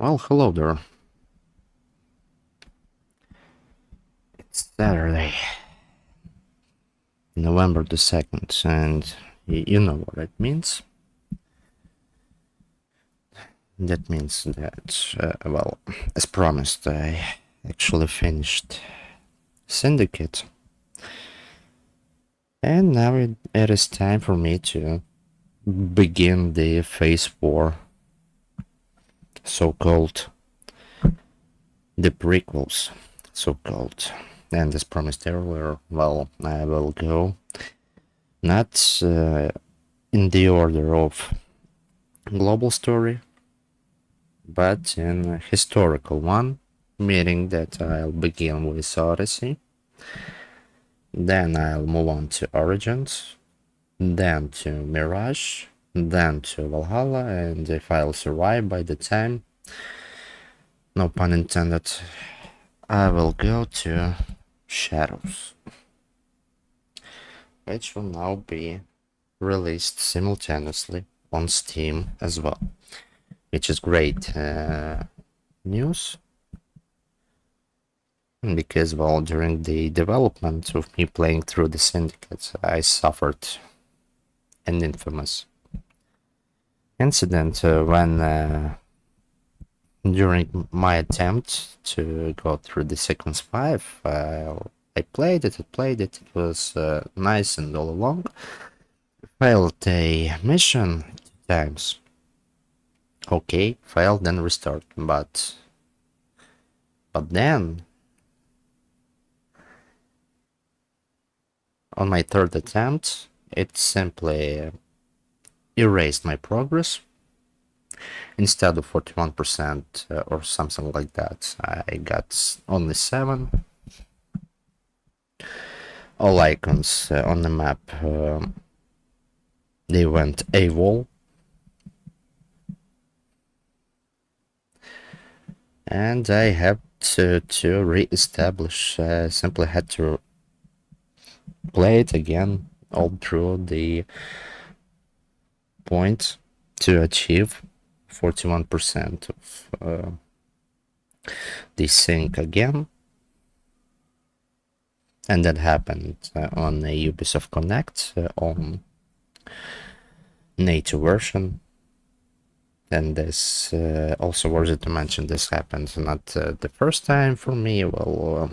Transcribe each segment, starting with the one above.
Well, hello there. It's Saturday, November the 2nd, and you know what it means. That means that, well, as promised, I actually finished Syndicate, and now it is time for me to begin the Phase 4, so-called the prequels, so-called. And as promised earlier, well, I will go not in the order of global story, but in a historical one, meaning that I'll begin with Odyssey, then I'll move on to Origins, then to Mirage, then to Valhalla, and if I'll survive by the time, no pun intended, I will go to Shadows, which will now be released simultaneously on Steam as well, which is great news, because, well, during the development of me playing through the Syndicate, I suffered an infamous incident when during my attempt to go through the Sequence 5, I played it, it was nice and all along. Failed a mission 2 times. Okay, failed, then restart, but then on my third attempt, it simply erased my progress. Instead of 41% or something like that, I got only 7. All icons on the map, they went AWOL. And I have to re-establish, simply had to play it again all through the point to achieve 41% of the sync again. And that happened on the Ubisoft Connect on native version. And this also worth it to mention, this happened not the first time for me. Well,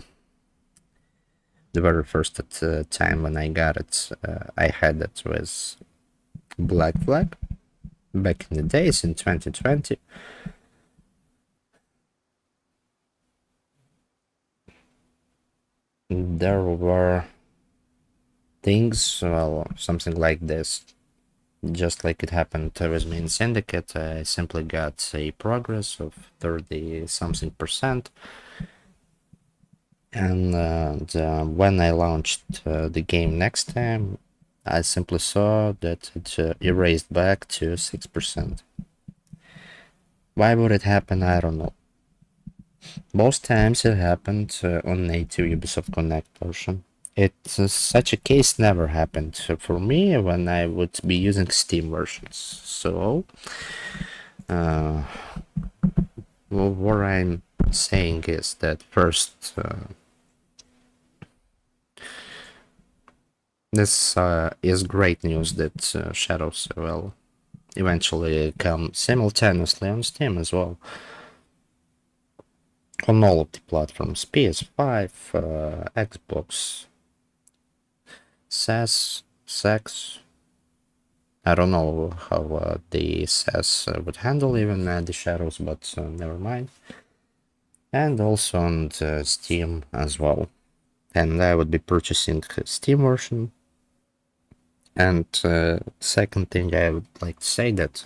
the very first time when I got it, I had it with Black Flag back in the days in 2020. There were things, well, something like this, just like it happened with me in Syndicate. I simply got a progress of 30 something percent, and when I launched the game next time, I simply saw that it erased back to 6%. Why would it happen? I don't know. Most times it happened on native Ubisoft Connect version. Such a case never happened for me when I would be using Steam versions. So, well, what I'm saying is that first, this is great news that Shadows will eventually come simultaneously on Steam as well. On all of the platforms, PS5, Xbox, SES. I don't know how the SES would handle even the Shadows, but never mind. And also on Steam as well. And I would be purchasing Steam version. And second thing I would like to say that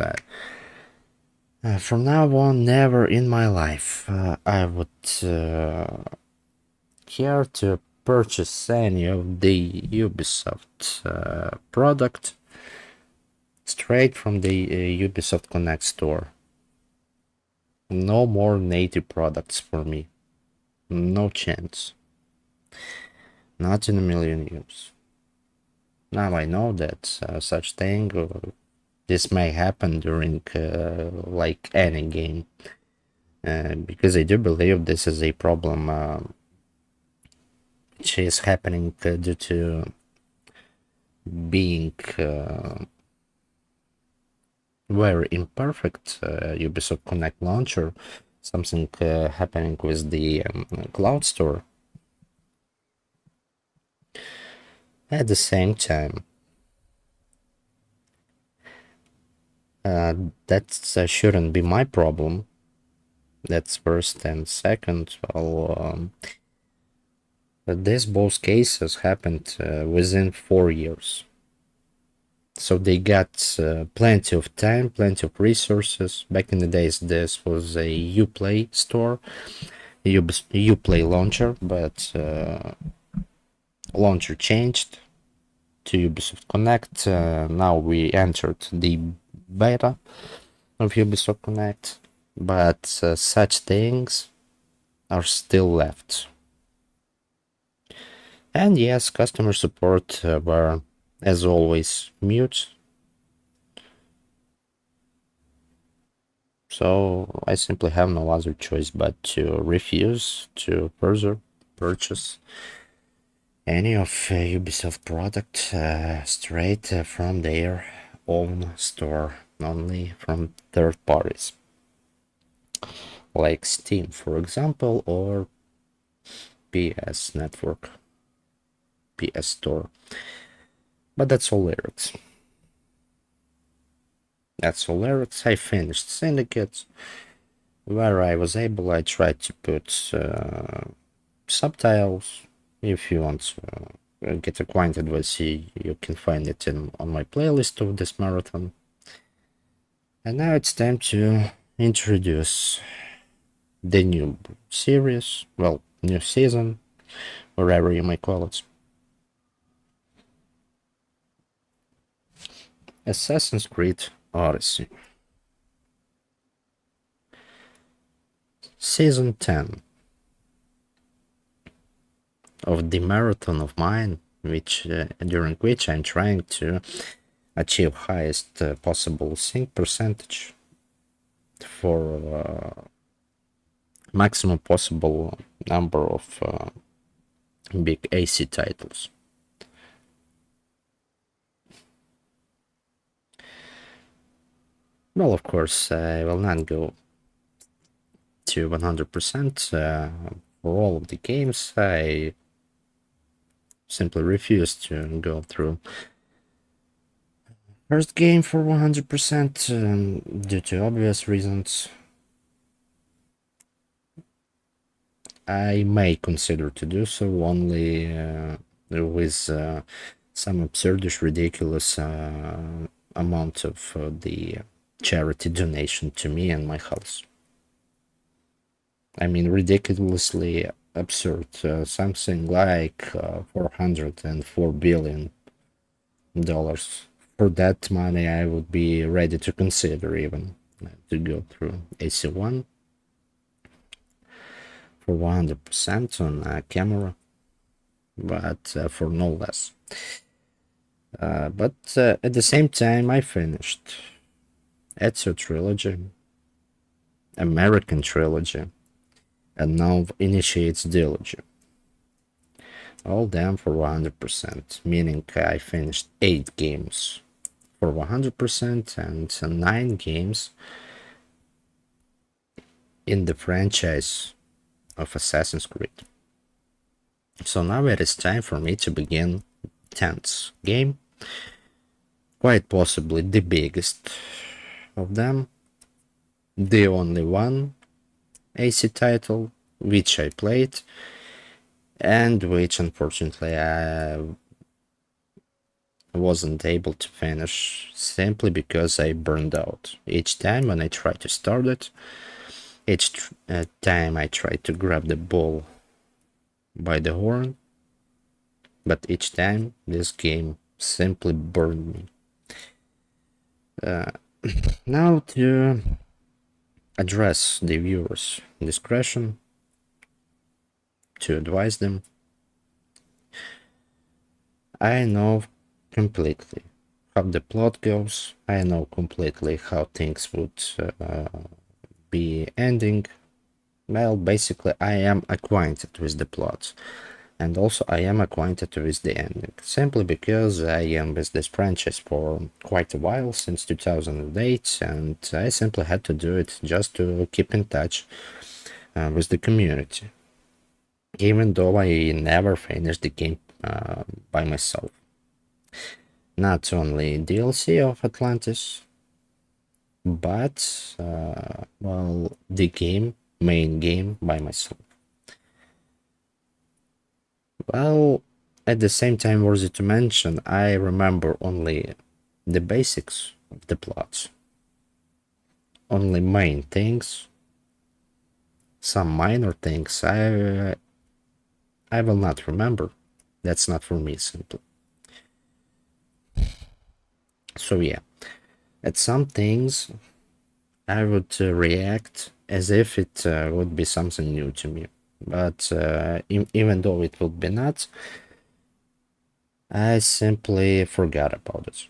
from now on, never in my life I would care to purchase any of the Ubisoft product straight from the Ubisoft Connect store. No more native products for me. No chance. Not in a million years. Now I know that such thing, this may happen during like any game. because I do believe this is a problem which is happening due to being very imperfect Ubisoft Connect launcher, something happening with the cloud store. At the same time, that shouldn't be my problem. That's first, and second, well, this both cases happened within 4 years. So they got plenty of time, plenty of resources. Back in the days, this was a Uplay store, Uplay launcher, but launcher changed to Ubisoft Connect. Now we entered the beta of Ubisoft Connect, but such things are still left. And yes, customer support were, as always, mute. So I simply have no other choice but to refuse to further purchase any of Ubisoft product straight from their own store, only from third parties, like Steam, for example, or PS Network, PS Store. But that's all lyrics. That's all lyrics. I finished Syndicate. Where I was able, I tried to put subtitles. If you want to get acquainted with it, you can find it on my playlist of this marathon. And now it's time to introduce the new series, well, new season, whatever you might call it. Assassin's Creed Odyssey. Season 10 of the marathon of mine, during which I'm trying to achieve highest possible sync percentage for maximum possible number of big AC titles. Well, of course, I will not go to 100% for all of the games. I simply refuse to go through first game for 100% due to obvious reasons. I may consider to do so only with some absurdish, ridiculous amount of the charity donation to me and my house. I mean, ridiculously absurd. Something like $404 billion. For that money, I would be ready to consider even to go through AC1 for 100% on a camera, but for no less. But at the same time, I finished Ezio Trilogy, American Trilogy, and now initiates Dilogy. All them for 100%, meaning I finished 8 games for 100% and 9 games in the franchise of Assassin's Creed. So now it is time for me to begin 10th game, quite possibly the biggest of them, the only one AC title which I played and which unfortunately I wasn't able to finish simply because I burned out. Each time when I tried to start it, each time I tried to grab the bull by the horn, but each time this game simply burned me. Now to address the viewers' discretion, to advise them, I know completely how the plot goes. I know completely how things would be ending Well, basically, I am acquainted with the plot, and also I am acquainted with the ending, simply because I am with this franchise for quite a while, since 2008, and I simply had to do it just to keep in touch with the community, even though I never finished the game by myself. Not only DLC of Atlantis, but well, the main game by myself. Well, at the same time, worthy to mention, I remember only the basics of the plot, only main things, some minor things I will not remember. That's not for me, simply. So yeah, at some things I would react as if it would be something new to me, but even though it would be not, I simply forgot about it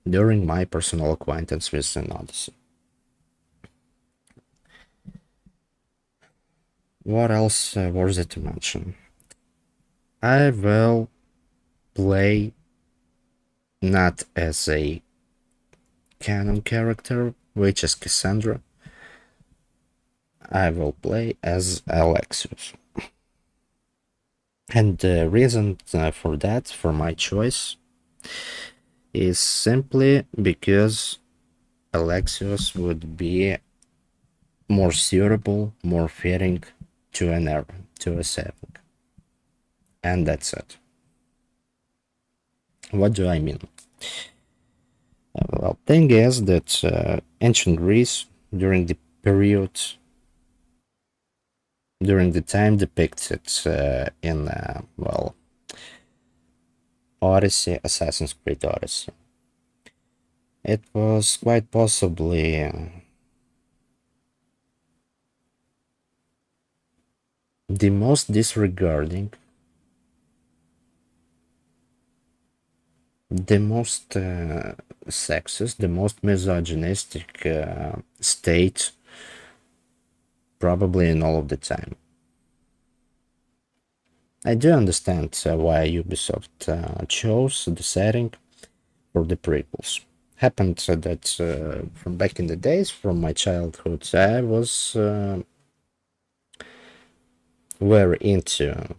during my personal acquaintance with an Odyssey. What else worth it to mention? I will play not as a canon character, which is Cassandra. I will play as Alexius. And the reason for that, for my choice, is simply because Alexius would be more suitable, more fitting to an era, to a setting. And that's it. What do I mean? Well, thing is that ancient Greece, during the period, during the time depicted in, well, Odyssey, Assassin's Creed Odyssey, it was quite possibly the most disregarding, the most sexist, the most misogynistic state probably in all of the time. I do understand why Ubisoft chose the setting for the prequels. Happened that from back in the days, from my childhood, I was very into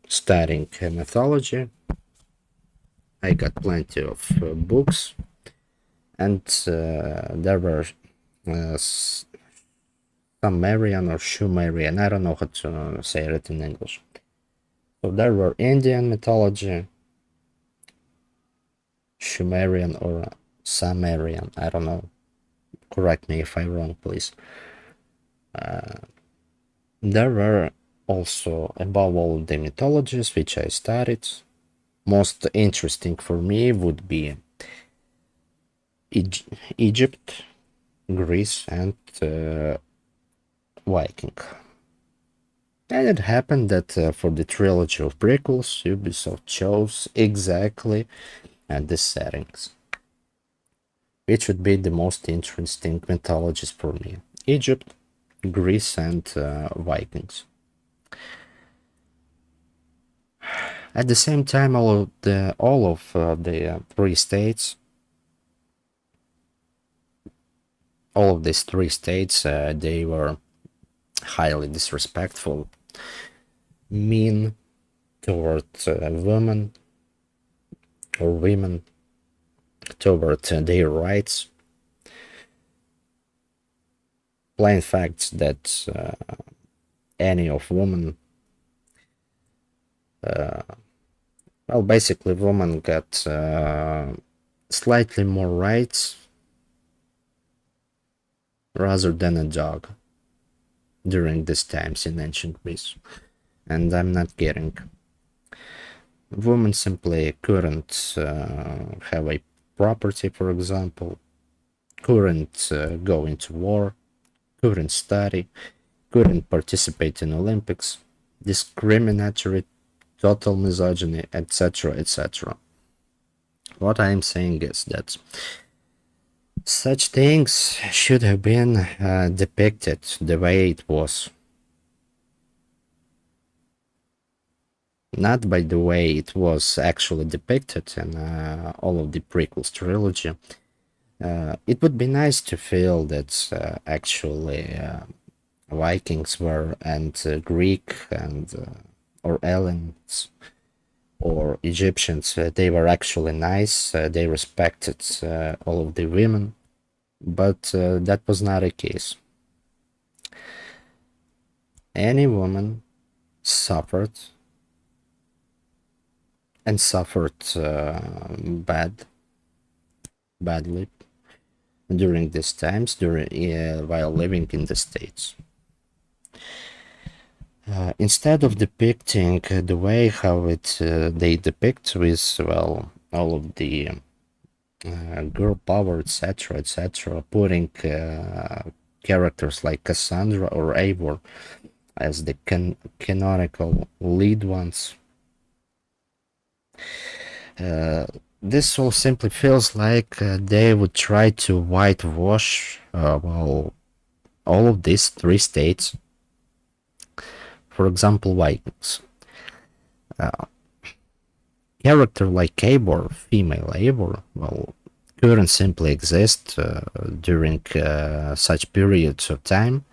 studying mythology. I got plenty of books, and there were Sumerian or Shumerian, I don't know how to say it in English. So there were Indian mythology, Shumerian or Sumerian, I don't know. Correct me if I'm wrong, please. There were also, above all, the mythologies which I studied. Most interesting for me would be Egypt, Greece, and Viking. And it happened that for the trilogy of prequels, Ubisoft chose exactly the settings, which would be the most interesting mythologies for me: Egypt, Greece, and Vikings. At the same time, all of the three states, all of these three states, they were highly disrespectful, mean toward women or women, toward their rights. Plain facts that any of women, well, basically, women got slightly more rights rather than a dog during these times in ancient Greece. And I'm not kidding. Women simply couldn't have a property, for example, couldn't go into war, couldn't study, couldn't participate in Olympics, discriminatory, total misogyny, etc., etc. What I'm saying is that such things should have been depicted the way it was not by the way it was actually depicted in all of the prequels trilogy. It would be nice to feel that actually Vikings were and Greek and or Hellenes or Egyptians, they were actually nice. They respected all of the women, but that was not the case. Any woman suffered and suffered badly during these times while living in the States. Instead of depicting the way how they depict with, well, all of the girl power, etc., putting characters like Cassandra or Eivor as the canonical lead ones, this all simply feels like they would try to whitewash, well, all of these three states. For example, Vikings. Character like Eivor, female Eivor, well, couldn't simply exist during such periods of time,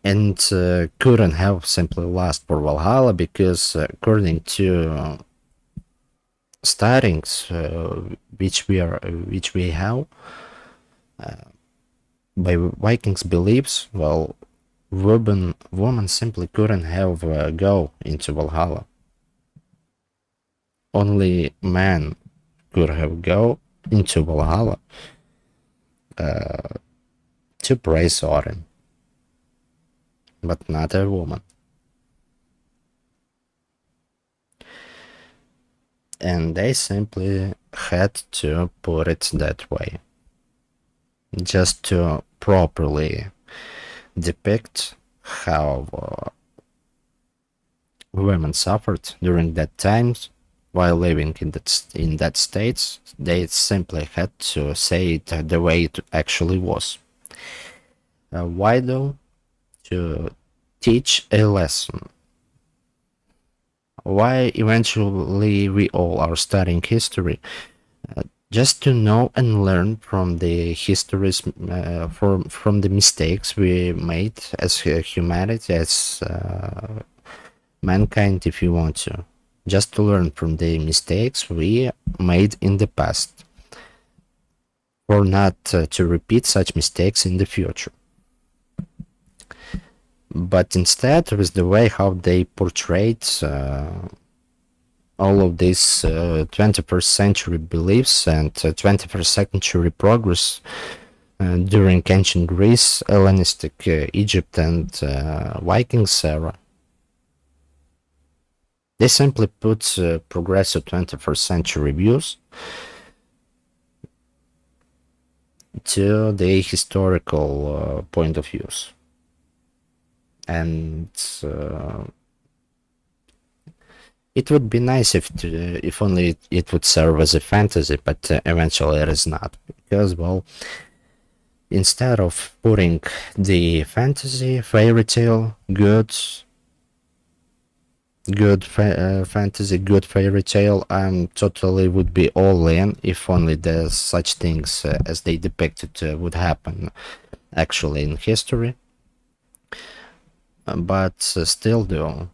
and couldn't have simply last for Valhalla because, according to studies which we have by Vikings beliefs, well, woman simply couldn't have go into Valhalla. Only man could have go into Valhalla to praise Odin, but not a woman. And they simply had to put it that way, just to properly depict how women suffered during that times while living in that states. They simply had to say it the way it actually was. Why though? To teach a lesson. Why eventually we all are studying history? Just to know and learn from the histories, from the mistakes we made as humanity, as mankind, if you want to. Just to learn from the mistakes we made in the past, for not to repeat such mistakes in the future. But instead, with the way how they portrayed all of these 21st century beliefs and 21st century progress during ancient Greece, Hellenistic Egypt, and Vikings era, they simply put progressive 21st century views to the historical point of views. And it would be nice if only it would serve as a fantasy, but eventually it is not, because, well, instead of putting the fantasy, fairy tale, good fantasy, good fairy tale, I'm totally would be all in if only there's such things as they depicted would happen actually in history. But still though,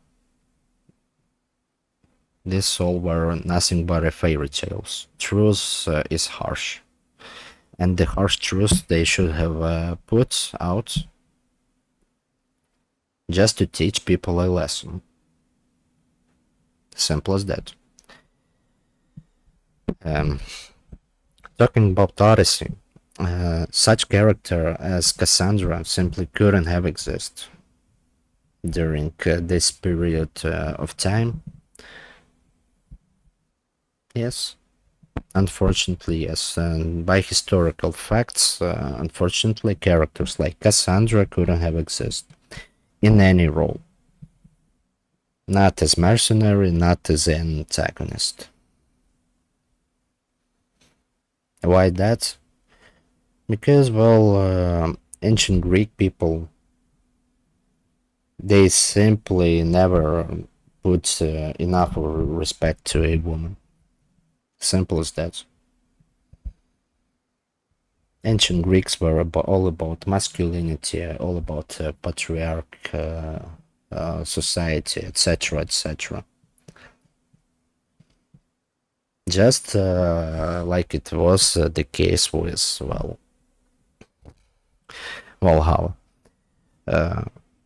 this all were nothing but a fairy tales. Truth is harsh, and the harsh truth they should have put out just to teach people a lesson. Simple as that. Talking about Odyssey, such character as Cassandra simply couldn't have existed during this period of time. Yes, unfortunately, yes. And by historical facts, unfortunately, characters like Cassandra couldn't have existed in any role. Not as mercenary, not as an antagonist. Why that? Because, well, ancient Greek people, they simply never put enough respect to a woman. Simple as that. Ancient Greeks were all about masculinity, all about patriarch society, etc., etc. Just like it was the case with, well, Valhalla.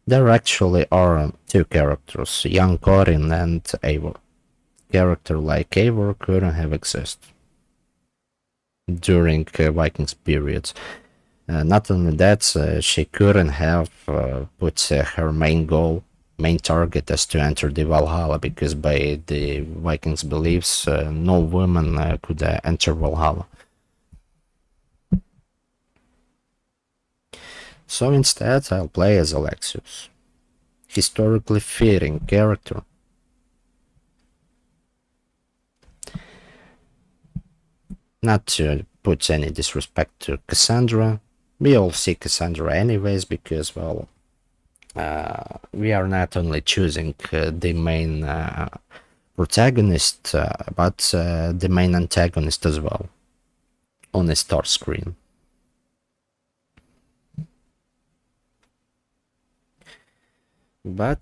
There actually are two characters, young Corin and Eivor. Character like Eivor couldn't have existed during Vikings periods. Not only that, she couldn't have put her main target as to enter the Valhalla, because by the Vikings' beliefs, no woman could enter Valhalla. So instead, I'll play as Alexios. Historically fitting character. Not to put any disrespect to Cassandra. We all see Cassandra anyways, because, well, we are not only choosing the main protagonist, but the main antagonist as well on a start screen. But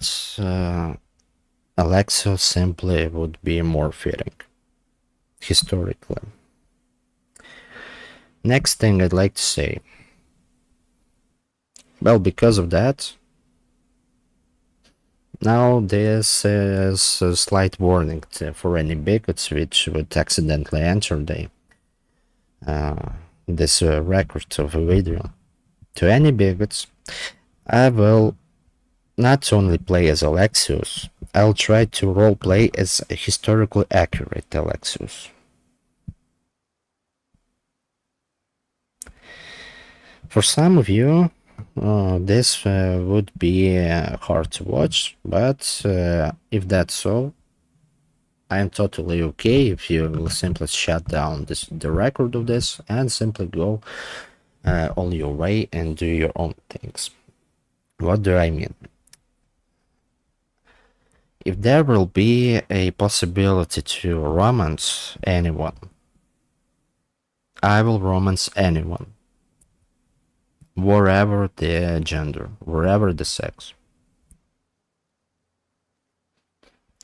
Alexios simply would be more fitting, historically. Next thing I'd like to say, well, because of that, now this is a slight warning for any bigots which would accidentally enter this record of a video. To any bigots, I will not only play as Alexios, I'll try to roleplay as a historically accurate Alexios. For some of you, this would be hard to watch, but if that's so, I am totally okay if you will simply shut down the record of this and simply go on your way and do your own things. What do I mean? If there will be a possibility to romance anyone, I will romance anyone, wherever the gender, wherever the sex.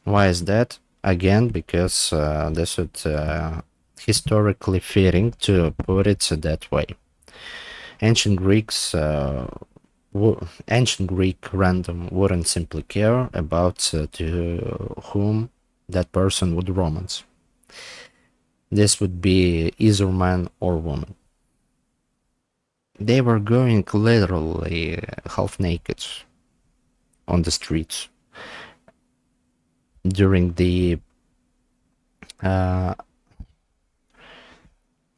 Why is that? Again, because this would historically fitting to put it that way. Ancient Greek random wouldn't simply care about to whom that person would romance. This would be either man or woman. They were going literally half naked on the streets during the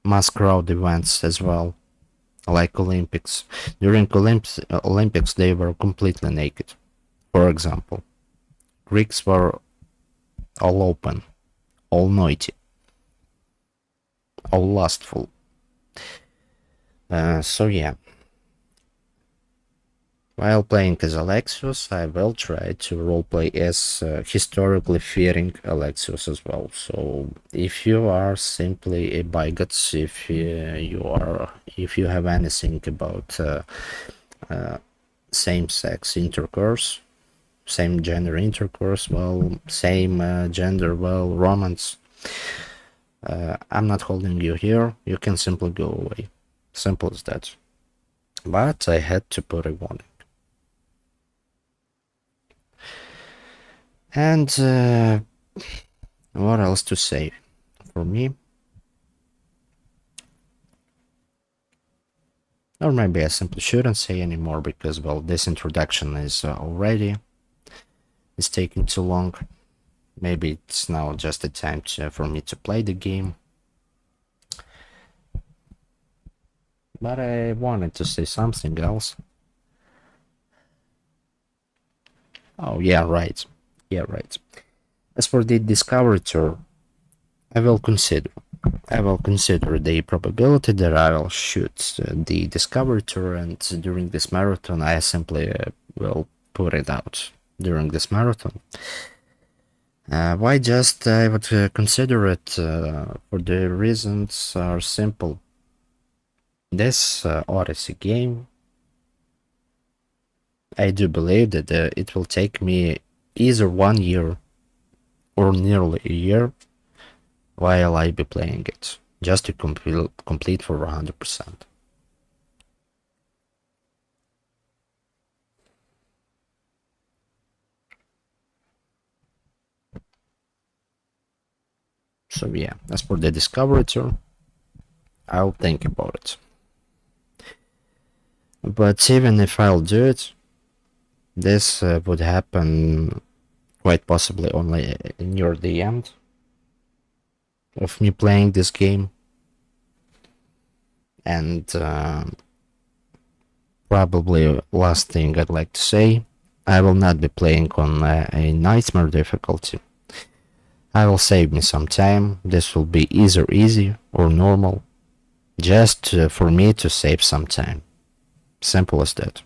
mass crowd events as well, like Olympics. During Olympics, they were completely naked. For example, Greeks were all open, all naughty, all lustful. So yeah. While playing as Alexios, I will try to roleplay as historically fitting Alexios as well. So if you are simply a bigot, if you have anything about same-sex intercourse, same gender intercourse, well, same gender, well, romance, I'm not holding you here. You can simply go away. Simple as that. But I had to put a warning. And what else to say for me? Or maybe I simply shouldn't say anymore, because, well, this introduction is already it's taking too long. Maybe it's now just the time for me to play the game. But I wanted to say something else. Oh, yeah, right. Yeah, right. As for the Discovery Tour, I will consider the probability that I will shoot the Discovery Tour, and during this marathon I simply will put it out during this marathon. Why just I would consider it for the reasons are simple. This Odyssey game, I do believe that it will take me either 1 year or nearly a year while I be playing it, just to complete for 100%. So yeah, as for the discovery tour, I'll think about it. But even if I'll do it, this would happen quite possibly only near the end of me playing this game. And probably last thing I'd like to say, I will not be playing on a nightmare difficulty. I will save me some time. This will be either easy or normal, just for me to save some time. Simple as that.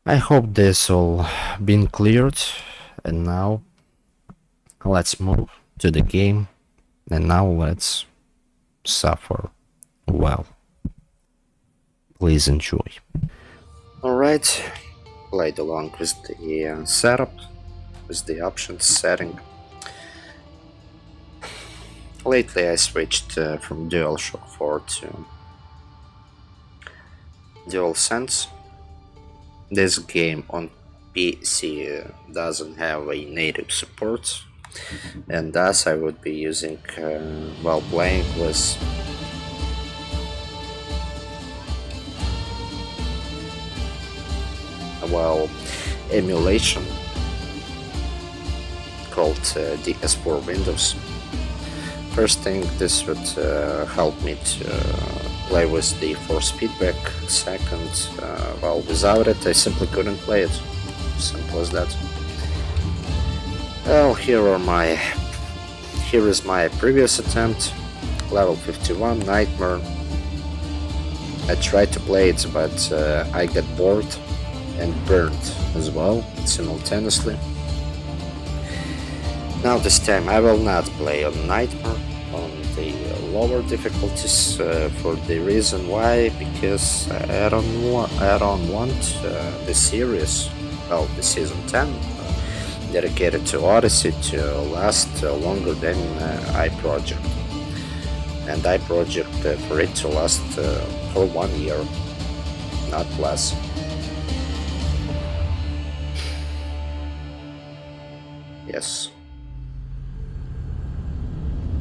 I hope this all been cleared, and now let's move to the game, and now let's suffer well. Please enjoy. Alright, played along with the setup, with the options setting. Lately I switched from DualShock 4 to DualSense. This game on PC doesn't have a native support, and thus I would be using while playing with emulation called DS4 Windows. First thing, this would help me to play with the force feedback. Second, well, without it I simply couldn't play it. Simple as that. Well, here is my previous attempt, level 51, Nightmare. I tried to play it, but I got bored and burned as well, simultaneously. Now this time I will not play on Nightmare, on the lower difficulties, for the reason why, because I don't want the series, well, the season 10, dedicated to Odyssey to last longer than iProject. And iProject for it to last for 1 year, not less. Yes.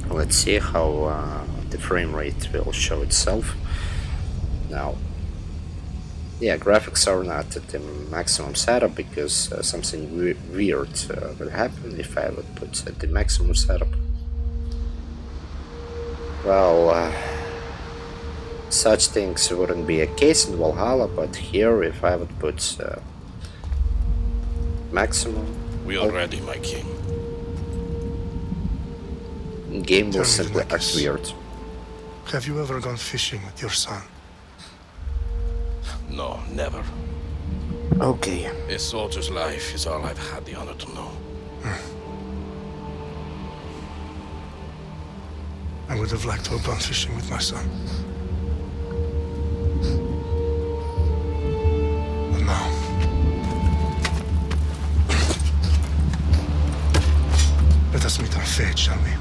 Let's see how the frame rate will show itself now. Yeah, graphics are not at the maximum setup because something weird will happen if I would put at the maximum setup. Well, such things wouldn't be a case in Valhalla, but here if I would put maximum... We are ready, my king. Game will simply act weird. Have you ever gone fishing with your son? No, never. Okay. A soldier's life is all I've had the honor to know. I would have liked to have gone fishing with my son. But now... let us meet our fate, shall we?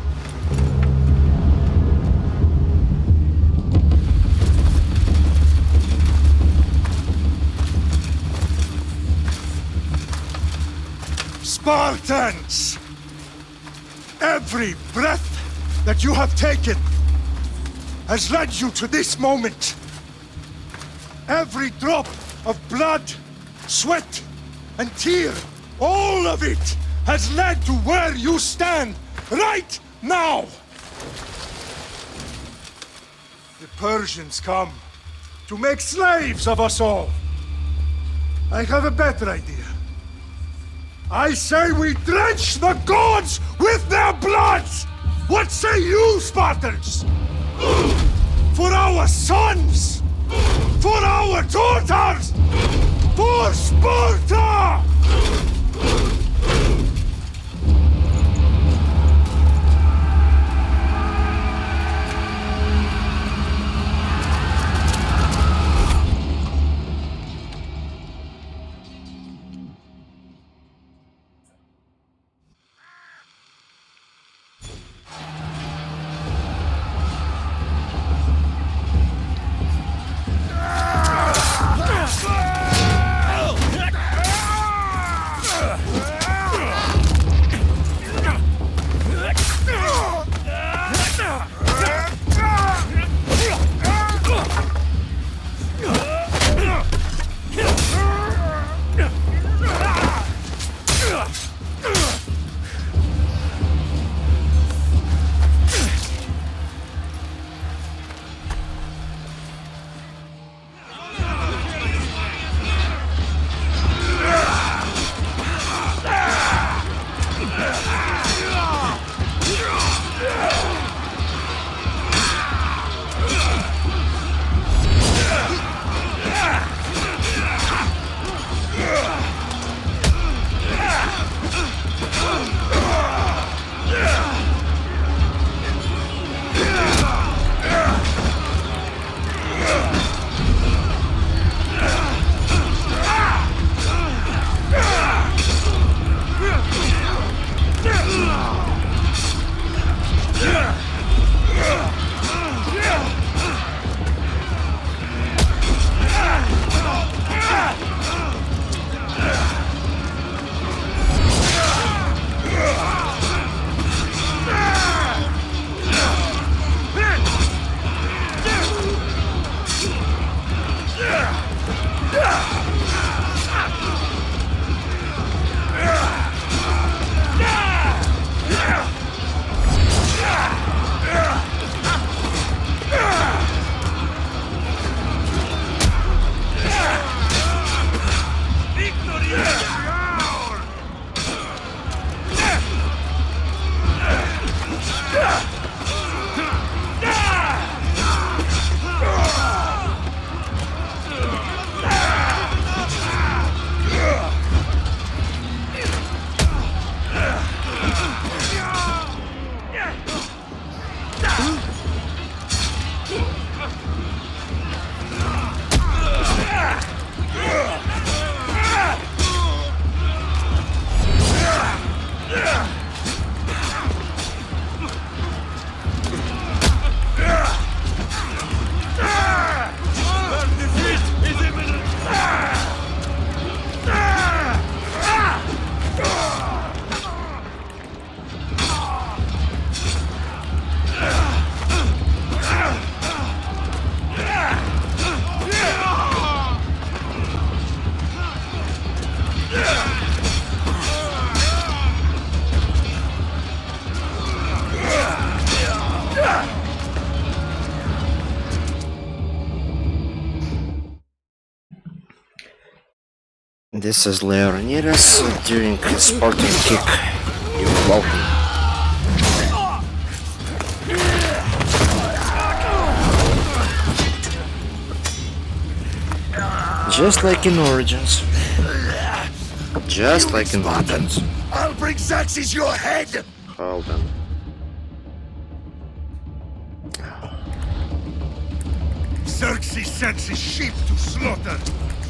Spartans! Every breath that you have taken has led you to this moment. Every drop of blood, sweat, and tear, all of it has led to where you stand right now. The Persians come to make slaves of us all. I have a better idea. I say we drench the gods with their blood! What say you, Spartans? For our sons! For our daughters! For Sparta! This is Leonidas doing a Spartan kick. You're welcome. Just like in Origins. Just like in Origins. I'll bring Xerxes your head! Hold on. Xerxes sends his sheep to slaughter.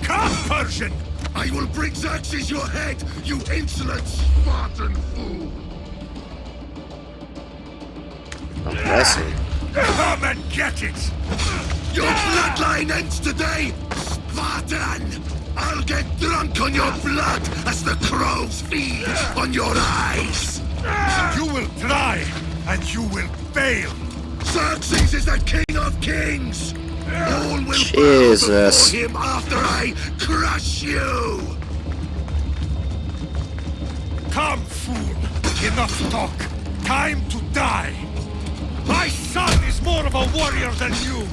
Come, Persian! I will bring Xerxes your head, you insolent Spartan fool! Impressive. Come and get it! Your bloodline ends today, Spartan! I'll get drunk on your blood as the crows feed on your eyes! You will try, and you will fail! Xerxes is the king of kings! All will Jesus. bow before him after I crush you! Come, fool! Enough talk! Time to die! My son is more of a warrior than you!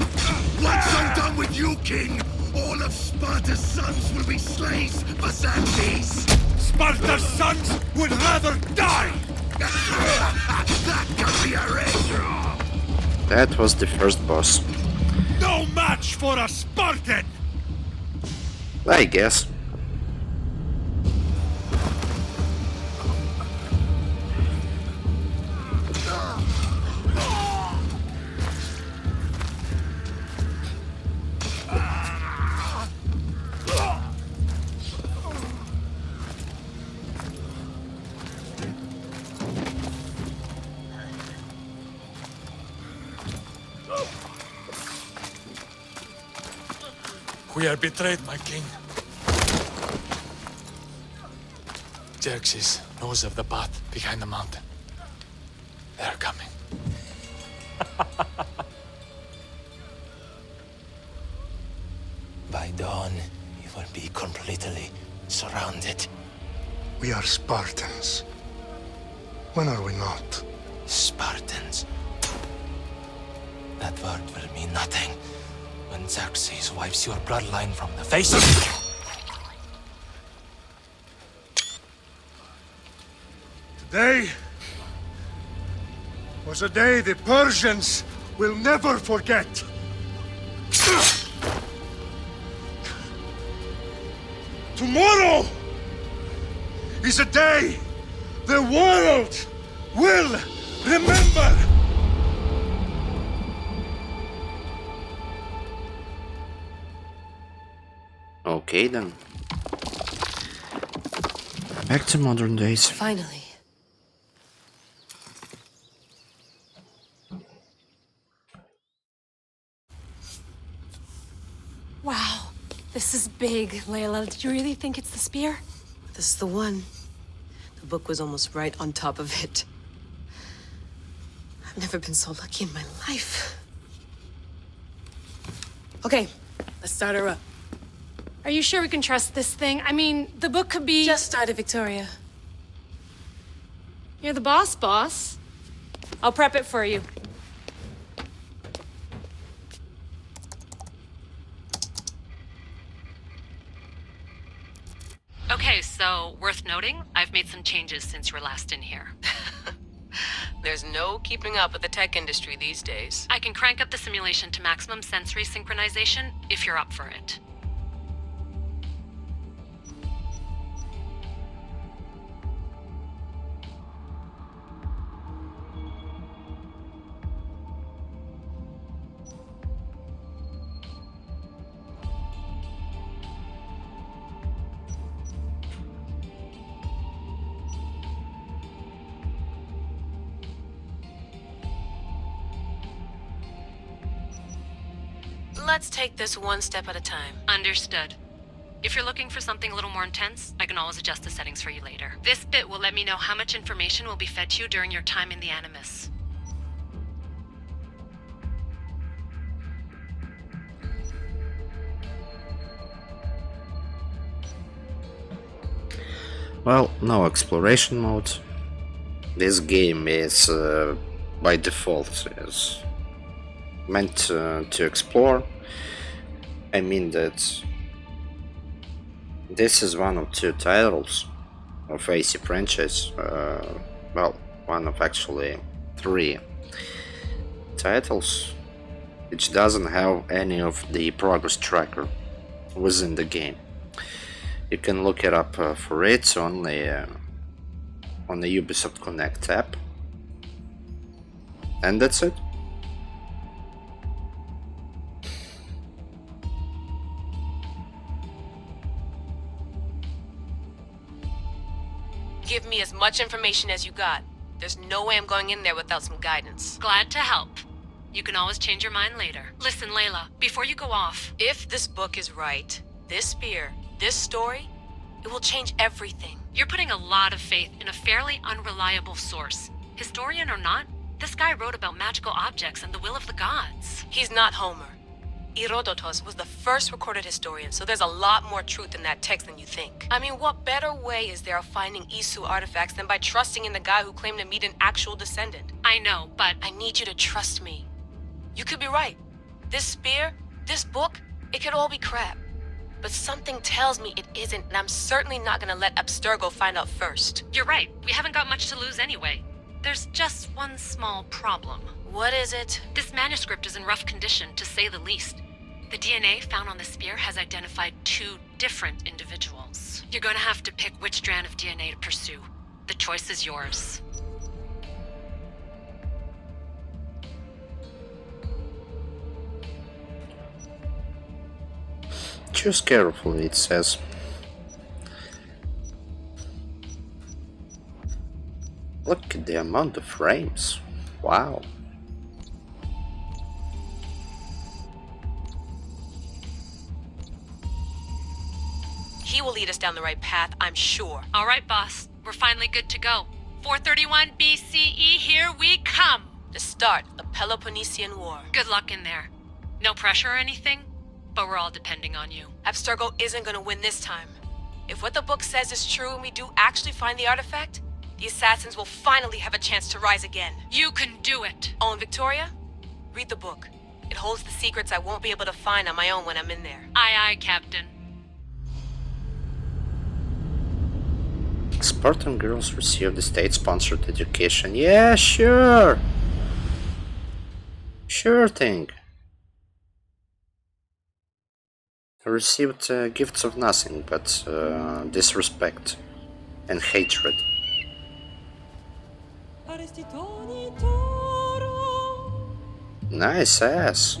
Once I'm done with you, king, all of Sparta's sons will be slaves for Xerxes! Sparta's sons would rather die! That can be arranged! That was the first boss. No match for a Spartan! I guess. We are betrayed, my king. Xerxes knows of the path behind the mountain. They're coming. By dawn, you will be completely surrounded. We are Spartans. When are we not? Spartans. That word will mean nothing when Xerxes wipes your bloodline from the face of... Today was a day the Persians will never forget. Tomorrow is a day the world will remember. Okay then. Back to modern days. Finally. Wow, this is big, Layla. Did you really think it's the spear? This is the one. The book was almost right on top of it. I've never been so lucky in my life. Okay, let's start her up. Are you sure we can trust this thing? I mean, the book could be... Just started, Victoria. You're the boss. I'll prep it for you. Okay, so worth noting, I've made some changes since you were last in here. There's no keeping up with the tech industry these days. I can crank up the simulation to maximum sensory synchronization if you're up for it. Let's take this one step at a time. Understood. If you're looking for something a little more intense, I can always adjust the settings for you later. This bit will let me know how much information will be fed to you during your time in the Animus. Well, no exploration mode. This game is by default is meant to explore. I mean that this is one of two titles of AC franchise. Well, one of actually three titles which doesn't have any of the progress tracker within the game. You can look it up for it only on the Ubisoft Connect app, and that's it. Give me as much information as you got. There's no way I'm going in there without some guidance. Glad to help. You can always change your mind later. Listen, Layla, before you go off... If this book is right, this spear, this story, it will change everything. You're putting a lot of faith in a fairly unreliable source. Historian or not, this guy wrote about magical objects and the will of the gods. He's not Homer. Herodotus was the first recorded historian, so there's a lot more truth in that text than you think. I mean, what better way is there of finding Isu artifacts than by trusting in the guy who claimed to meet an actual descendant? I know, but... I need you to trust me. You could be right. This spear, this book, it could all be crap. But something tells me it isn't, and I'm certainly not gonna let Abstergo find out first. You're right. We haven't got much to lose anyway. There's just one small problem. What is it? This manuscript is in rough condition, to say the least. The DNA found on the spear has identified two different individuals. You're gonna have to pick which strand of DNA to pursue. The choice is yours. Choose carefully, it says. Look at the amount of frames. Wow. He will lead us down the right path, I'm sure. All right, boss. We're finally good to go. 431 BCE, here we come! To start the Peloponnesian War. Good luck in there. No pressure or anything, but we're all depending on you. Abstergo isn't gonna win this time. If what the book says is true and we do actually find the artifact, the assassins will finally have a chance to rise again. You can do it! Oh, and Victoria? Read the book. It holds the secrets I won't be able to find on my own when I'm in there. Aye, aye, Captain. Spartan girls receive the state-sponsored education. Yeah, sure. Sure thing. Received gifts of nothing but disrespect and hatred. Nice ass.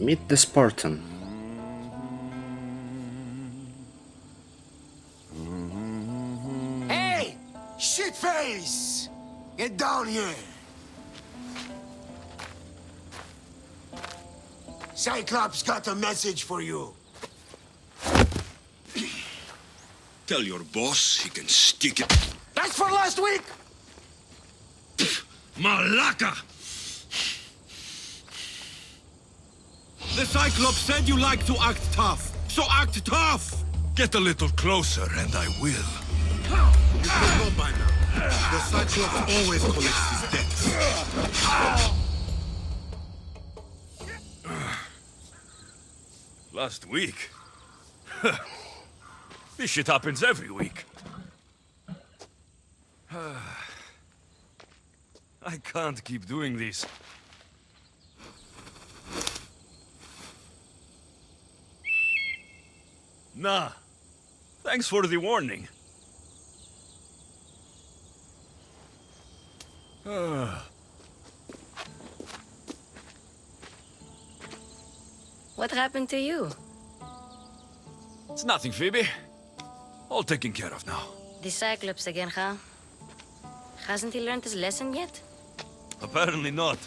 Meet the Spartan. Hey! Shitface! Get down here! Cyclops got a message for you. Tell your boss he can stick it. That's for last week! Malaka! The Cyclops said you like to act tough, so act tough! Get a little closer and I will. You should know by now. The Cyclops always collects his debts. Last week? This shit happens every week. I can't keep doing this. Nah. Thanks for the warning. What happened to you? It's nothing, Phoebe. All taken care of now. The Cyclops again, huh? Hasn't he learned his lesson yet? Apparently not.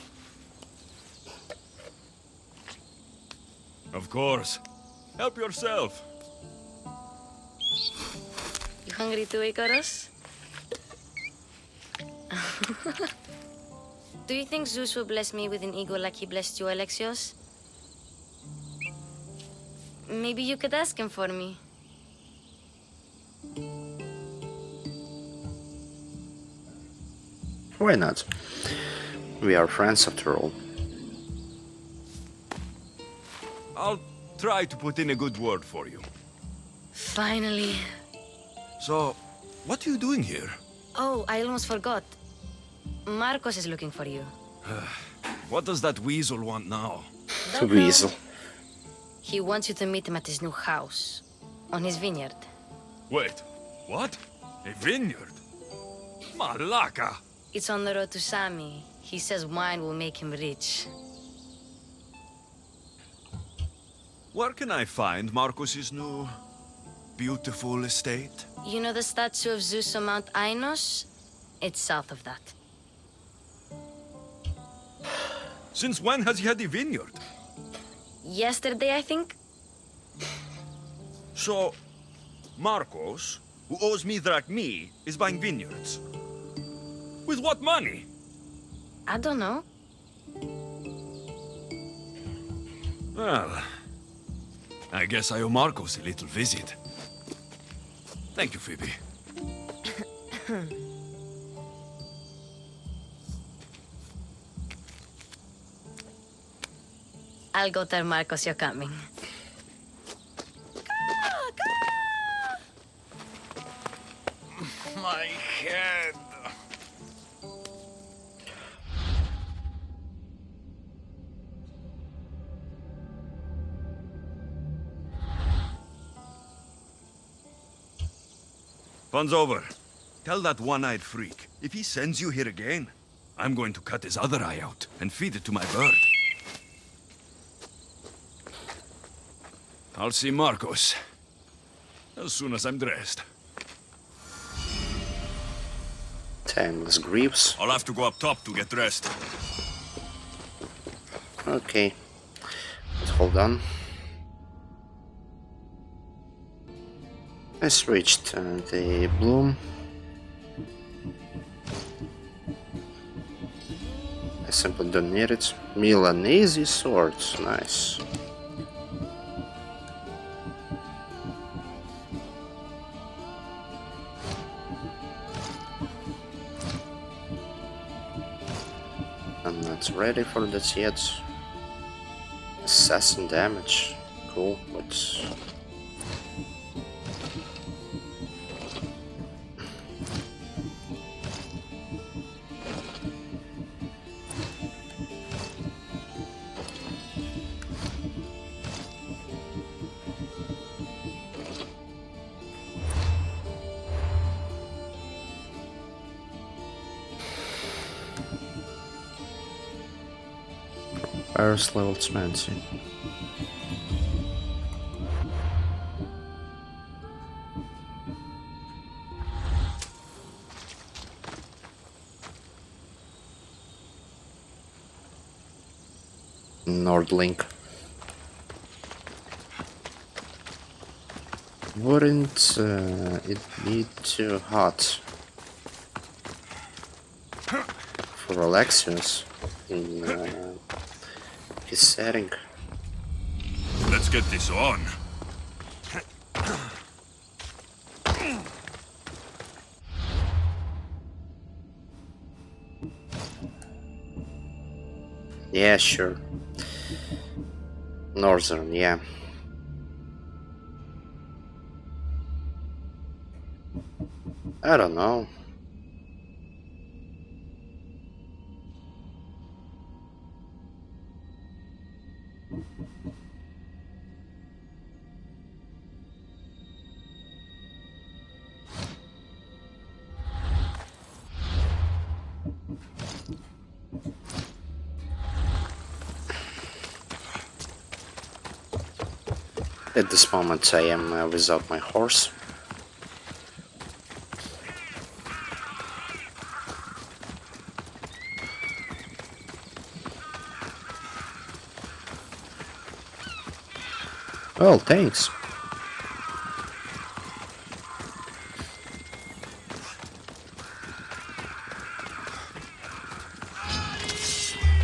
Of course. Help yourself. You hungry too, Icarus? Do you think Zeus will bless me with an ego like he blessed you, Alexios? Maybe you could ask him for me. Why not? We are friends after all. I'll try to put in a good word for you. Finally. So, what are you doing here? Oh, I almost forgot. Marcos is looking for you. What does that weasel want now? The Don't know. weasel. He wants you to meet him at his new house. On his vineyard. Wait, what? A vineyard? Malaka! It's on the road to Sami. He says wine will make him rich. Where can I find Marcos's new, beautiful estate? You know the statue of Zeus on Mount Ainos? It's south of that. Since when has he had a vineyard? Yesterday, I think? So, Marcos, who owes me drachmi, is buying vineyards. With what money? I don't know. Well, I guess I owe Marcos a little visit. Thank you, Phoebe. I'll go tell Marcos you're coming. My head. Fun's over. Tell that one-eyed freak, if he sends you here again, I'm going to cut his other eye out and feed it to my bird. I'll see Marcos as soon as I'm dressed. Timeless griefs. I'll have to go up top to get dressed. Okay. But hold on. I switched the bloom. I simply don't need it. Milanese swords, nice. I'm not ready for that yet. Assassin damage, cool, but Iris level 20. Nordlink. Wouldn't it be too hot for Alexius in his setting? Let's get this on. Yeah, sure. Northern, yeah. I don't know. At this moment I am without my horse. Well, thanks.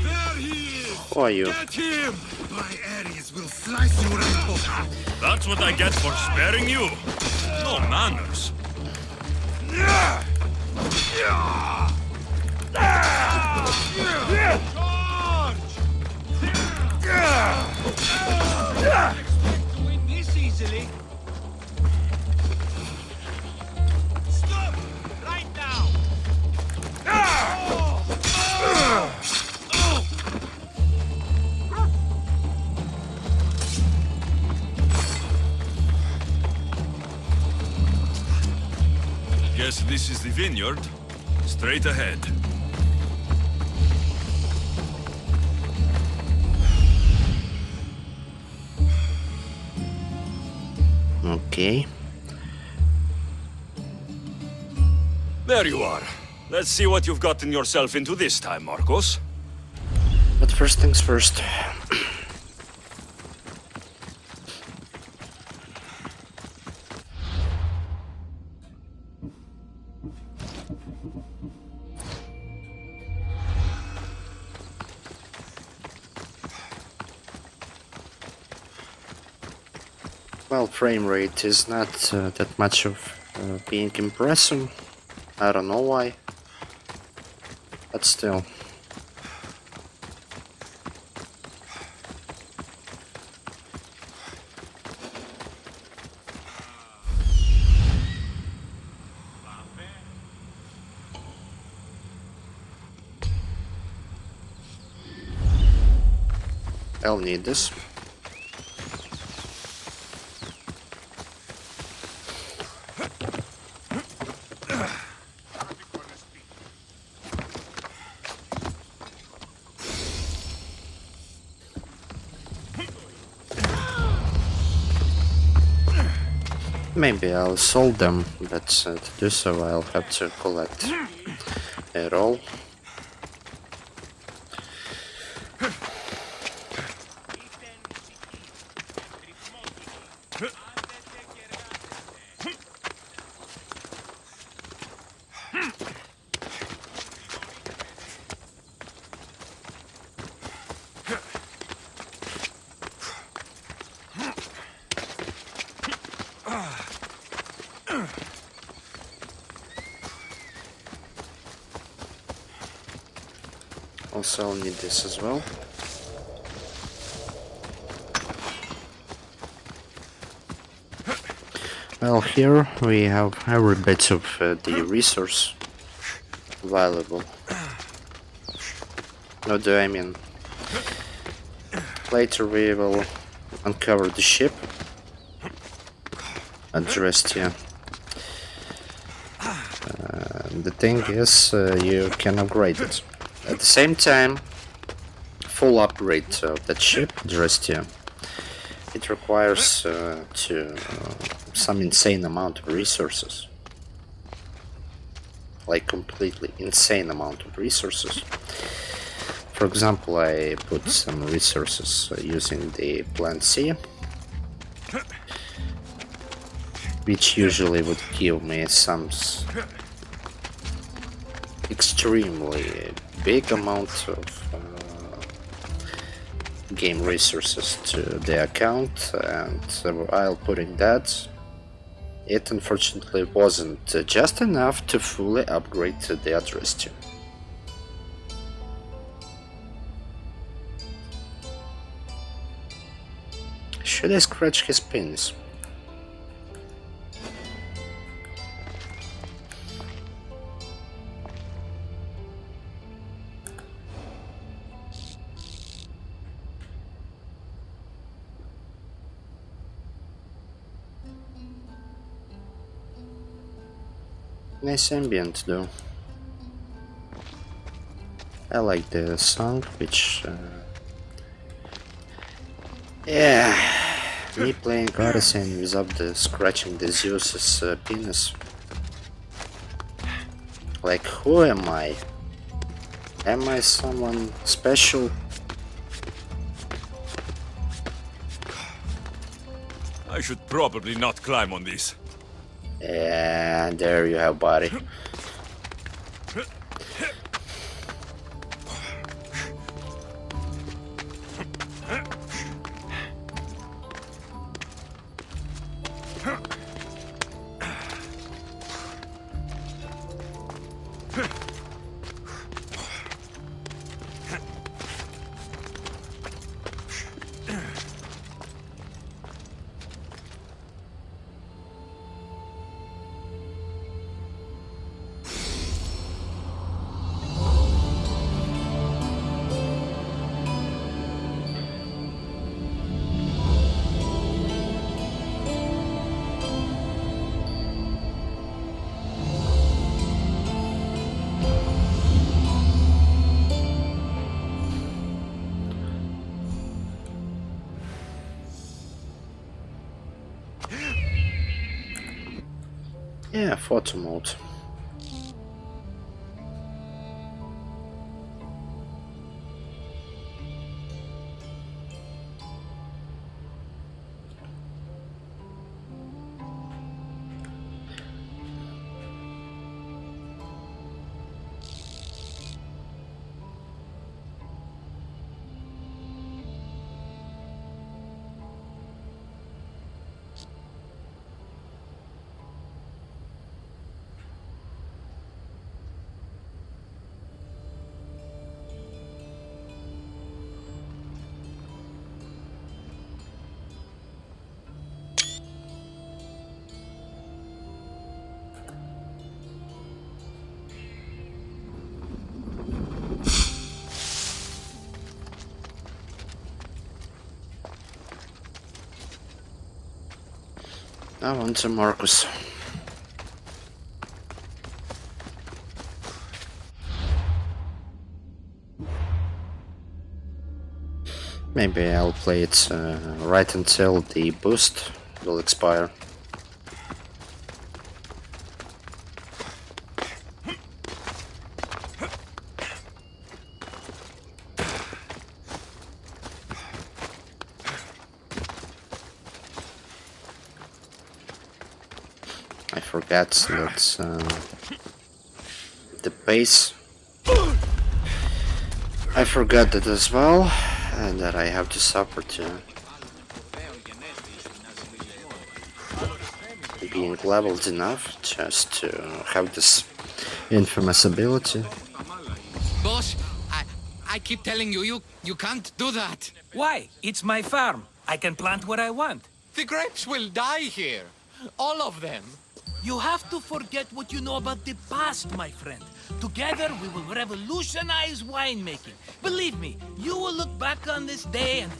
There he is! Who are you? Get him! My Ares will slice you right off. That's what I get for sparing you. No manners. Win this easily. Stop! Right now! Guess this is the vineyard. Straight ahead. Okay. There you are. Let's see what you've gotten yourself into this time, Marcos. But first things first. Well, frame rate is not that much of being impressive. I don't know why, but still. I'll need this. Maybe I'll sold them, but to do so I'll have to collect it all. Also, I'll need this as well. Well, here we have every bit of the resource available. No, do I mean? Later we will uncover the ship. Addressed here. The thing is, you can upgrade it. At the same time, full upgrade of that ship, addressed here, it requires some insane amount of resources. Like completely insane amount of resources. For example, I put some resources using the plan C, which usually would give me some extremely big amount of game resources to the account, and while putting that, it unfortunately wasn't just enough to fully upgrade the address to. Should I scratch his penis? Nice ambient though. I like the song, which yeah, me playing Odyssey and without the scratching the Zeus's penis. Like, who am I? Am I someone special? I should probably not climb on this. Yeah, there you have, buddy. Yeah, photo mode. I want to Marcus. Maybe I'll play it right until the boost will expire. I forgot that the base. I forgot that as well, and that I have to suffer to being leveled enough just to have this infamous ability. Boss, I keep telling you, you can't do that. Why? It's my farm. I can plant what I want. The grapes will die here. All of them. You have to forget what you know about the past, my friend. Together, we will revolutionize winemaking. Believe me, you will look back on this day and...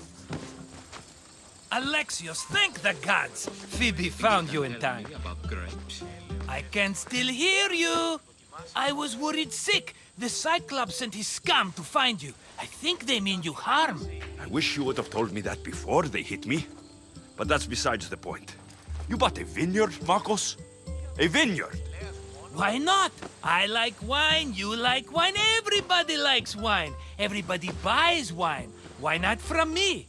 Alexios, thank the gods! Phoebe found you in time. I can still hear you! I was worried sick. The Cyclops sent his scum to find you. I think they mean you harm. I wish you would have told me that before they hit me. But that's besides the point. You bought a vineyard, Marcos? A vineyard? Why not? I like wine, you like wine, everybody likes wine. everybody buys wine. Why not from me?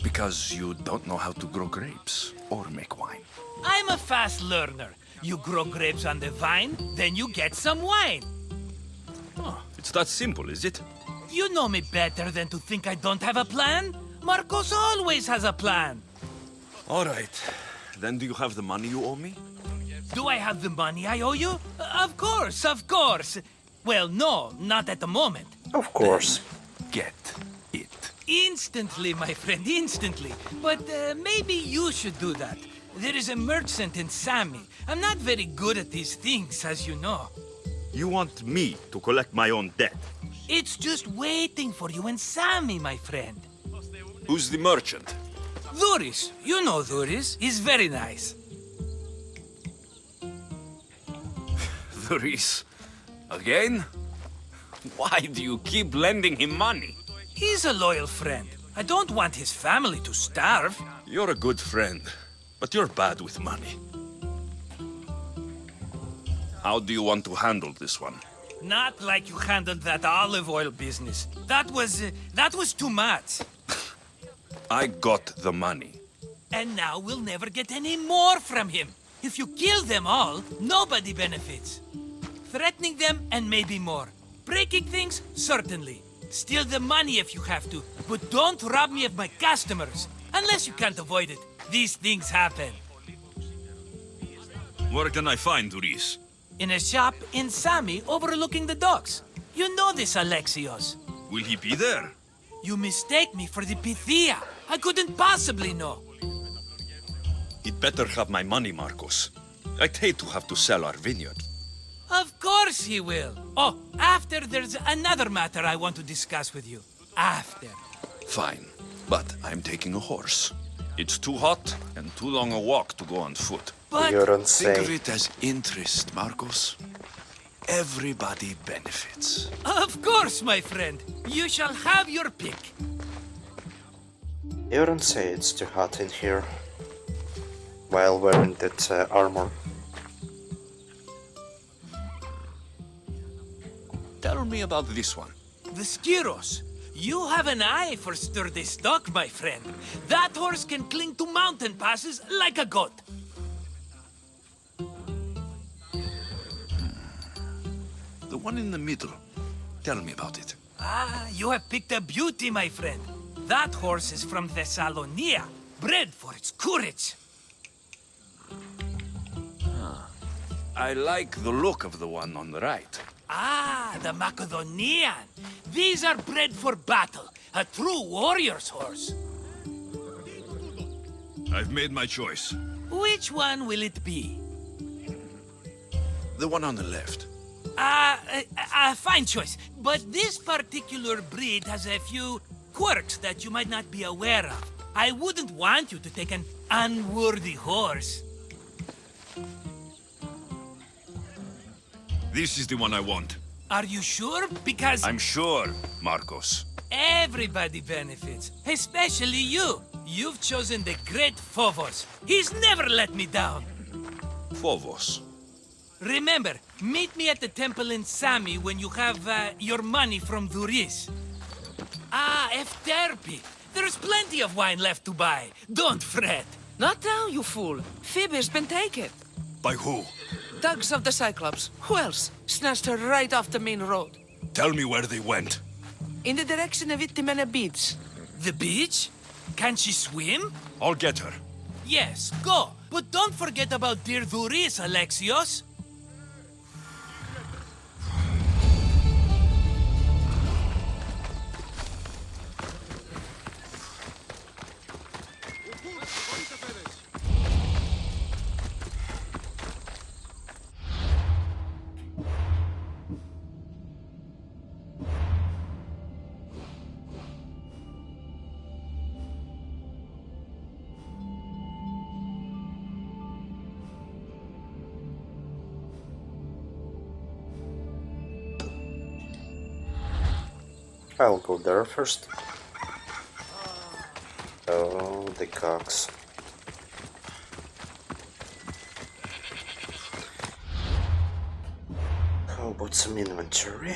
Because you don't know how to grow grapes or make wine. I'm a fast learner. You grow grapes on the vine, then you get some wine. Oh, it's that simple, is it? You know me better than to think I don't have a plan. Marcos always has a plan. All right. Then do you have the money you owe me? Do I have the money I owe you? Of course, of course. Well, no, not at the moment. Of course. Get it. Instantly, my friend, instantly. But maybe you should do that. There is a merchant in Sami. I'm not very good at these things, as you know. You want me to collect my own debt? It's just waiting for you in Sami, my friend. Who's the merchant? Duris. You know Duris. He's very nice. Duris? Again? Why do you keep lending him money? He's a loyal friend. I don't want his family to starve. You're a good friend, but you're bad with money. How do you want to handle this one? Not like you handled that olive oil business. That was too much. I got the money. And now we'll never get any more from him. If you kill them all, nobody benefits. Threatening them, and maybe more. Breaking things, certainly. Steal the money if you have to, but don't rob me of my customers. Unless you can't avoid it. These things happen. Where can I find Duris? In a shop in Sami overlooking the docks. You know this, Alexios. Will he be there? You mistake me for the Pythia. I couldn't possibly know. He'd better have my money, Marcos. I'd hate to have to sell our vineyard. Of course he will. Oh, after there's another matter I want to discuss with you. After. Fine, but I'm taking a horse. It's too hot and too long a walk to go on foot. But You're Think of insane. it as interest, Marcos. Everybody benefits. of course, my friend. You shall have your pick. You don't say it's too hot in here while wearing that armor. Tell me about this one. The Skiros. You have an eye for sturdy stock, my friend. That horse can cling to mountain passes like a goat. The one in the middle. Tell me about it. Ah, you have picked a beauty, my friend. That horse is from Thessalonia, bred for its courage. I like the look of the one on the right. Ah, the Macedonian. These are bred for battle. A true warrior's horse. I've made my choice. Which one will it be? The one on the left. Fine choice. But this particular breed has a few quirks that you might not be aware of. I wouldn't want you to take an unworthy horse. This is the one I want. Are you sure? Because I'm sure, Marcos. everybody benefits, especially you. You've chosen the great Phobos. He's never let me down. Phobos. Remember, meet me at the temple in Sami when you have your money from Duris. Ah, Efterpi. There's plenty of wine left to buy. Don't fret. Not now, you fool. Phoebe's been taken. By who? Thugs of the Cyclops. Who else? Snatched her right off the main road. Tell me where they went. In the direction of Itimena Beach. The beach? Can she swim? I'll get her. Yes, go. But don't forget about dear Duris, Alexios. I'll go there first. Oh, the cocks. Oh about some inventory?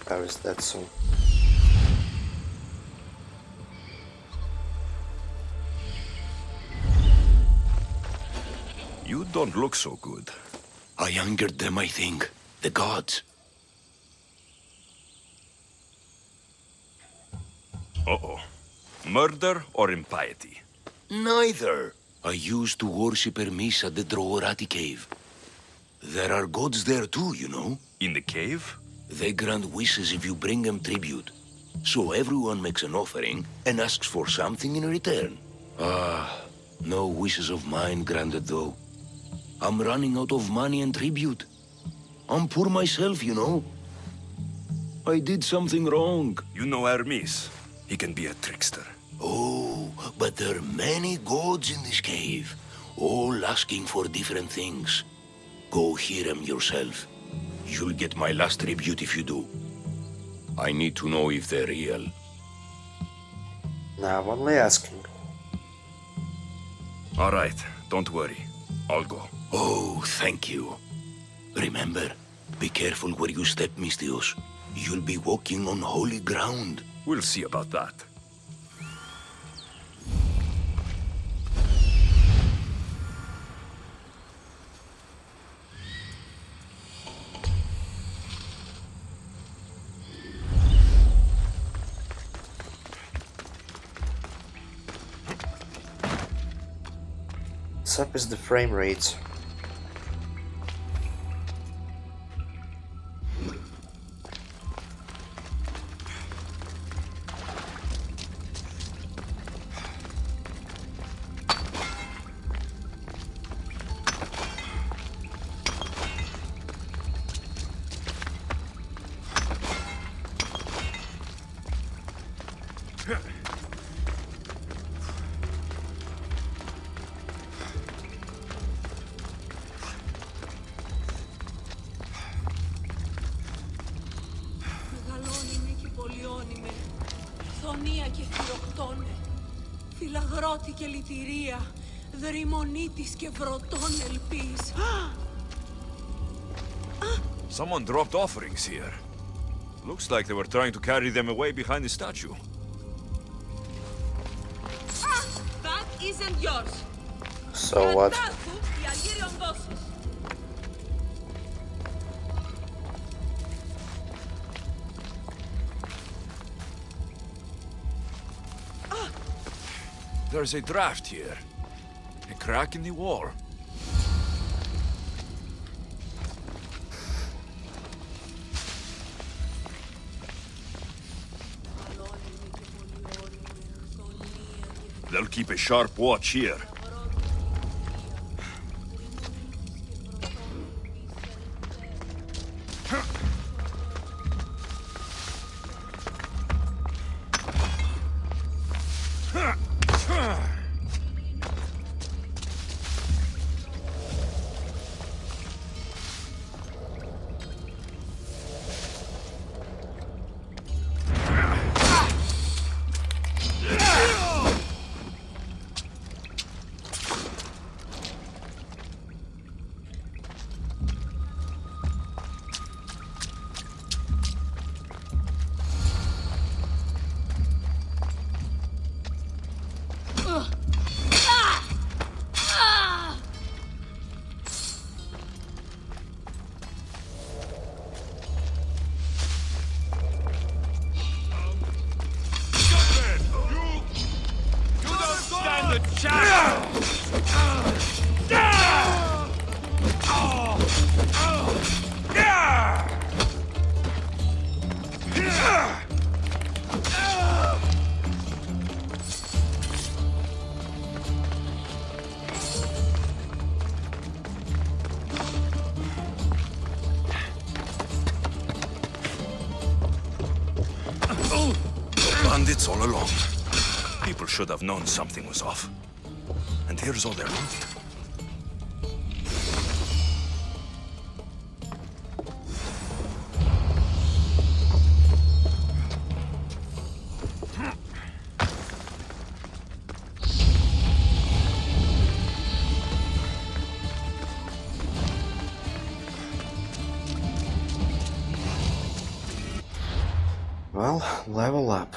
How is that so? You don't look so good. I angered them, I think. The gods. Uh-oh. Murder or impiety? Neither. I used to worship Hermes at the Droorati cave. There are gods there too, you know. In the cave? They grant wishes if you bring them tribute. So everyone makes an offering and asks for something in return. No wishes of mine granted though. I'm running out of money and tribute. I'm poor myself, you know. I did something wrong. You know Hermes. He can be a trickster. Oh, but there are many gods in this cave, all asking for different things. Go hear them yourself. You'll get my last tribute if you do. I need to know if they're real. Now, I'm only asking. All right, don't worry. I'll go. Oh, thank you. Remember, be careful where you step, Mistios. You'll be walking on holy ground. We'll see about that. What's up is the frame rate? Φιλαγρώτη και λυτηρία, δρυμονίτης και βροτών ελπίς. Someone dropped offerings here. Looks like they were trying to carry them away behind the statue. That isn't yours. So what? Οι Αλγύριον δόσεις. There's a draft here. A crack in the wall. They'll keep a sharp watch here. Bandits all along. People should have known something was off. And here's all their loot. Well, level up.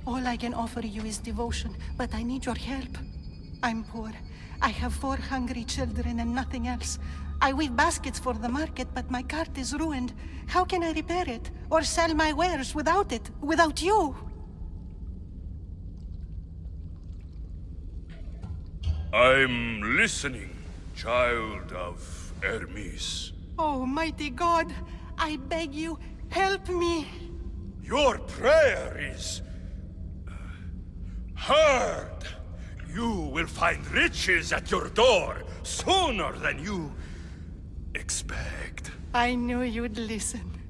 All I can offer you is devotion, but I need your help. I'm poor. I have 4 hungry children and nothing else. I weave baskets for the market, but my cart is ruined. How can I repair it? Or sell my wares without it? Without you? I'm listening, child of Hermes. Oh, mighty God, I beg you, help me. Your prayer is heard. You will find riches at your door sooner than you expect. I knew you'd listen.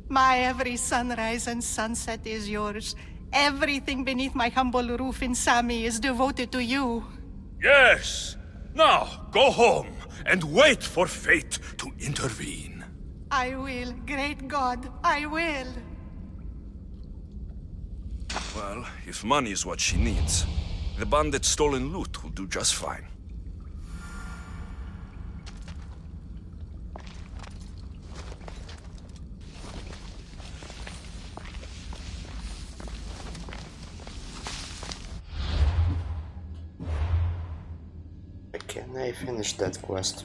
My every sunrise and sunset is yours. Everything beneath my humble roof in Sami is devoted to you. Yes! Now, go home and wait for fate to intervene. I will, great God, I will. Well, if money is what she needs, the bandit's stolen loot will do just fine. Can I finish that quest?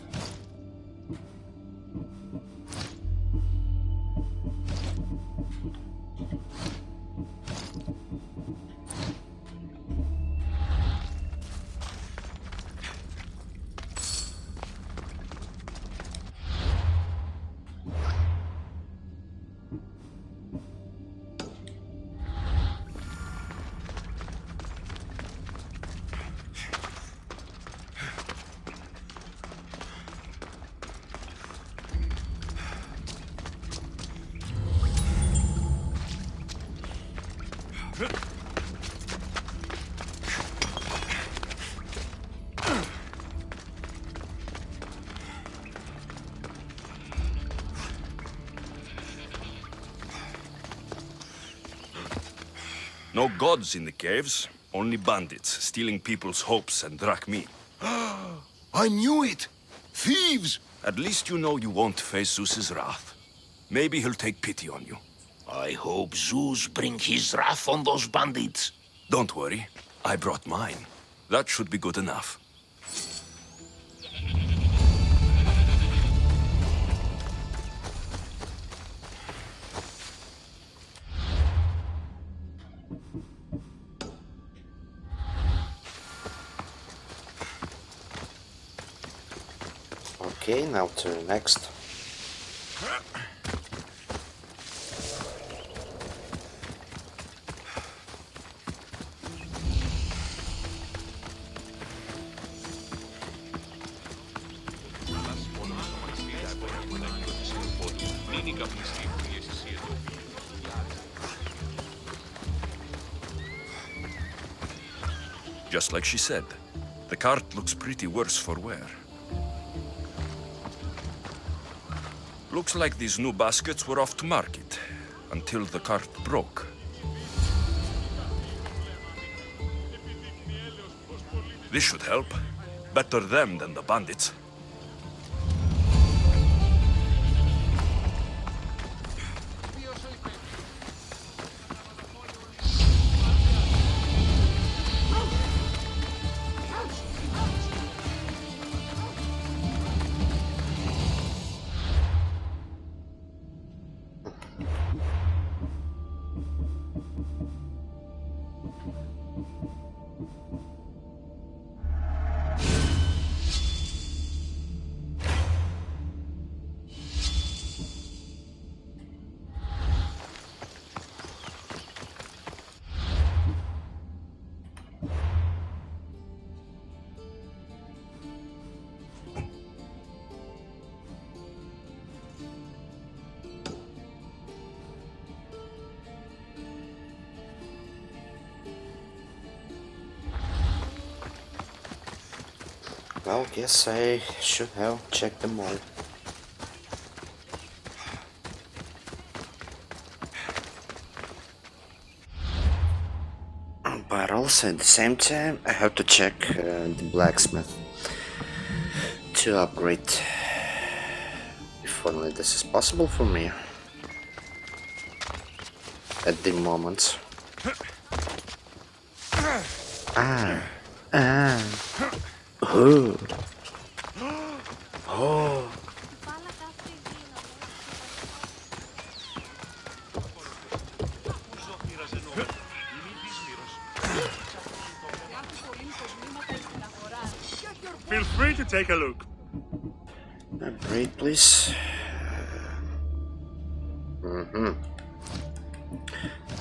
No gods in the caves, only bandits stealing people's hopes and drachmi. I knew it! Thieves! At least you know you won't face Zeus's wrath. Maybe he'll take pity on you. I hope Zeus bring his wrath on those bandits. Don't worry, I brought mine. That should be good enough. Okay, now to the next. Just like she said, the cart looks pretty worse for wear. Looks like these new baskets were off to market, until the cart broke. This should help. Better them than the bandits. Well, guess I should have checked them all. But also at the same time, I have to check the blacksmith to upgrade. If only this is possible for me at the moment. Oh. Oh. Feel free to take a look. Upgrade, please.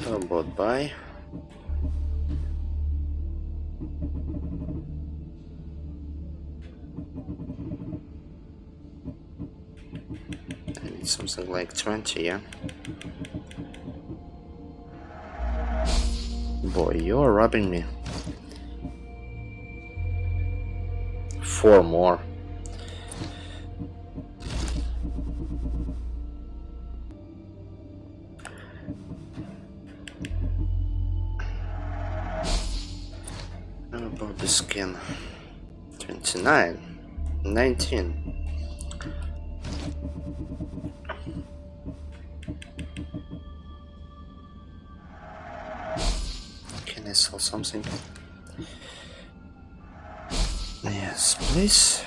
How about buy? I need something like 20, yeah? Boy, you're robbing me. 4 more. How about the skin? 29, 19. Can I sell something? Yes, please.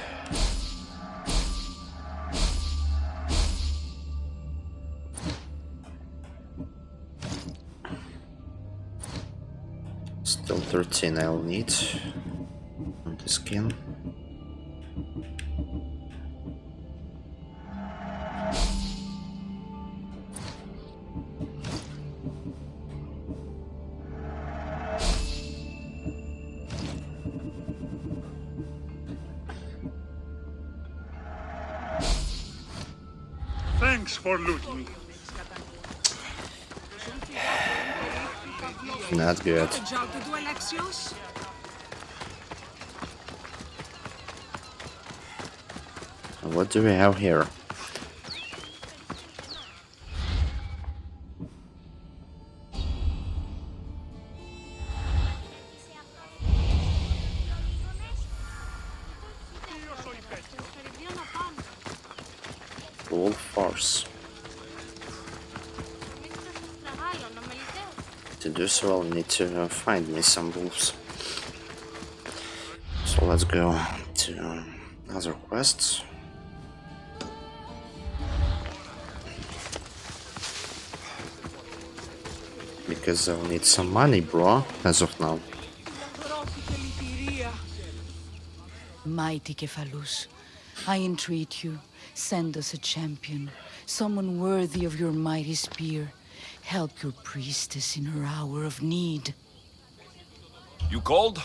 Still 13 I'll need on the skin. Thanks for looting. Not good. What do we have here? Wolf force. To do so, I'll need to find me some wolves. So let's go to other quests. Because I'll need some money, bro, as of now. Mighty Kephalus, I entreat you, send us a champion, someone worthy of your mighty spear. Help your priestess in her hour of need. You called?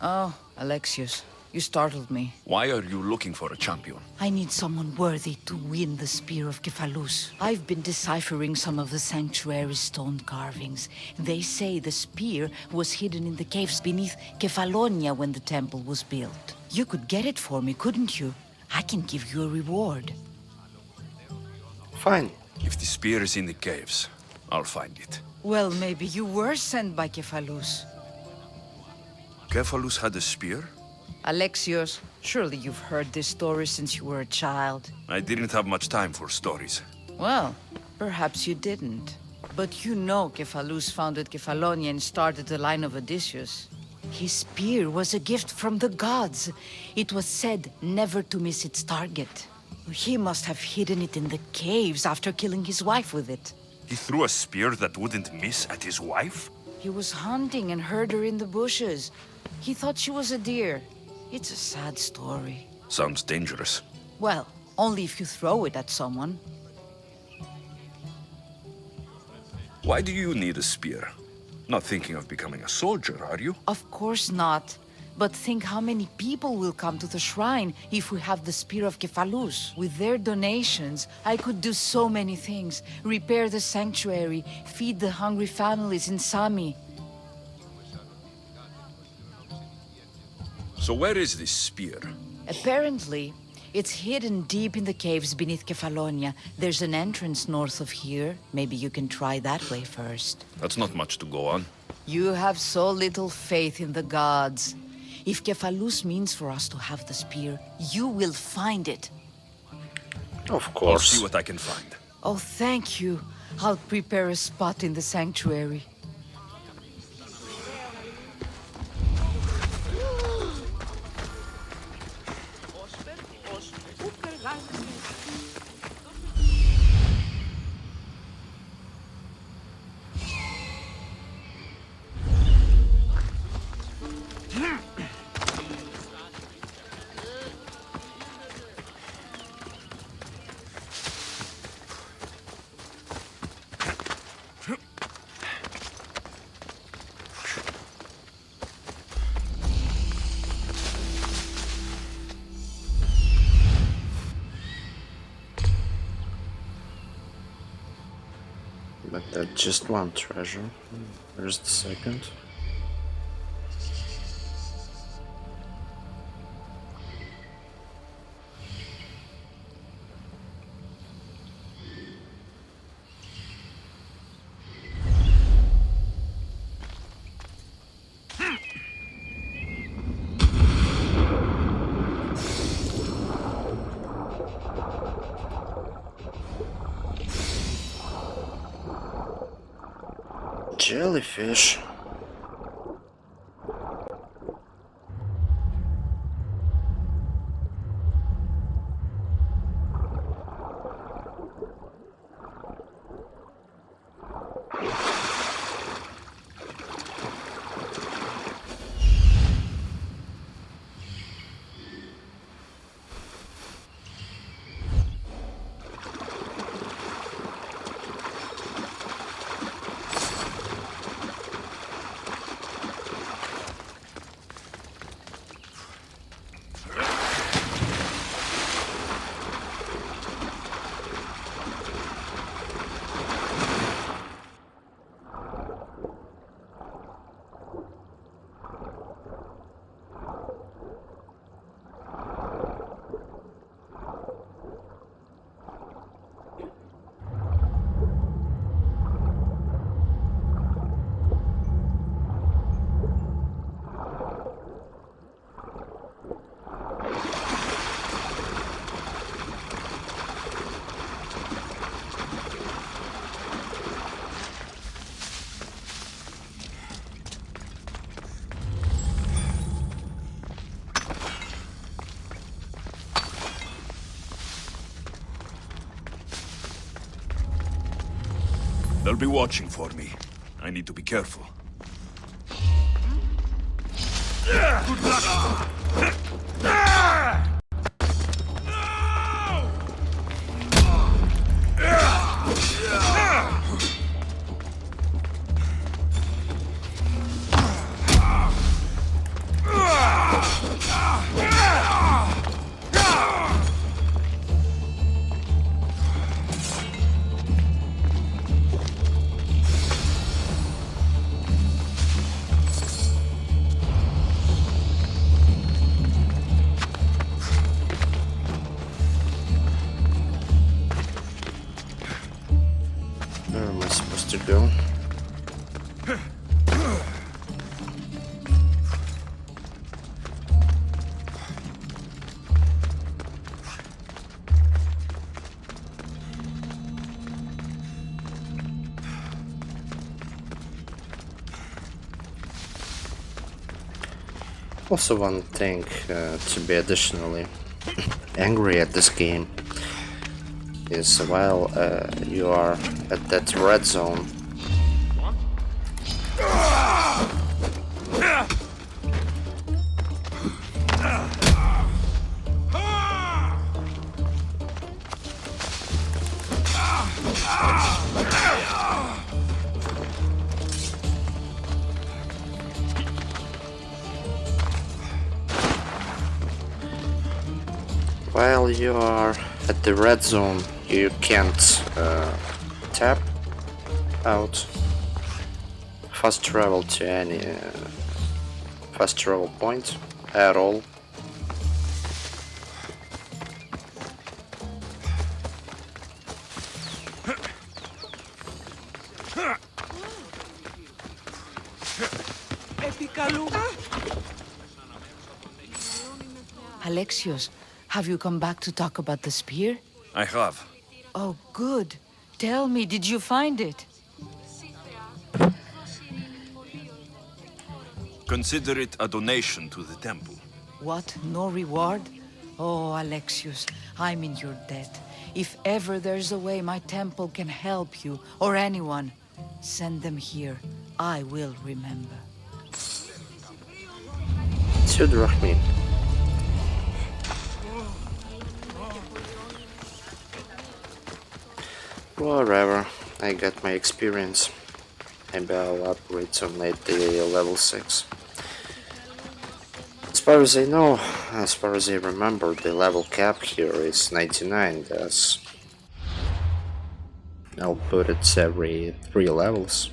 Oh, Alexius, you startled me. Why are you looking for a champion? I need someone worthy to win the spear of Kephalus. I've been deciphering some of the sanctuary's stone carvings. They say the spear was hidden in the caves beneath Kefalonia when the temple was built. You could get it for me, couldn't you? I can give you a reward. Fine. If the spear is in the caves, I'll find it. Well, maybe you were sent by Kephalus. Kephalus had a spear? Alexios, surely you've heard this story since you were a child. I didn't have much time for stories. Well, perhaps you didn't. But you know Kephalus founded Kefalonia and started the line of Odysseus. His spear was a gift from the gods. It was said never to miss its target. He must have hidden it in the caves after killing his wife with it. He threw a spear that wouldn't miss at his wife? He was hunting and heard her in the bushes. He thought she was a deer. It's a sad story. Sounds dangerous. Well, only if you throw it at someone. Why do you need a spear? Not thinking of becoming a soldier, are you? Of course not. But think how many people will come to the shrine if we have the Spear of Kephalus. With their donations, I could do so many things. Repair the sanctuary, feed the hungry families in Sami. So where is this spear? Apparently, it's hidden deep in the caves beneath Kefalonia. There's an entrance north of here. Maybe you can try that way first. That's not much to go on. You have so little faith in the gods. If Kefalus means for us to have the spear, you will find it. Of I'll course. see what I can find. Oh, thank you. I'll prepare a spot in the sanctuary. But that's just one treasure. Where's the second? Jellyfish. They'll be watching for me. I need to be careful. Good luck! Where am I supposed to go? Also one thing to be additionally angry at this game is while you are at that red zone. While you are at the red zone, you can't tap out, fast travel to any fast travel point. at all. Alexios, have you come back to talk about the spear? I have. Oh, good. Tell me, did you find it? Consider it a donation to the temple. What? No reward? Oh, Alexios, I'm in your debt. If ever there's a way my temple can help you, or anyone, send them here. I will remember. Rahmin. Whatever, I got my experience. Maybe I'll upgrade some at the level 6. As far as I know, as far as I remember, the level cap here is 99, thus I'll put it every 3 levels.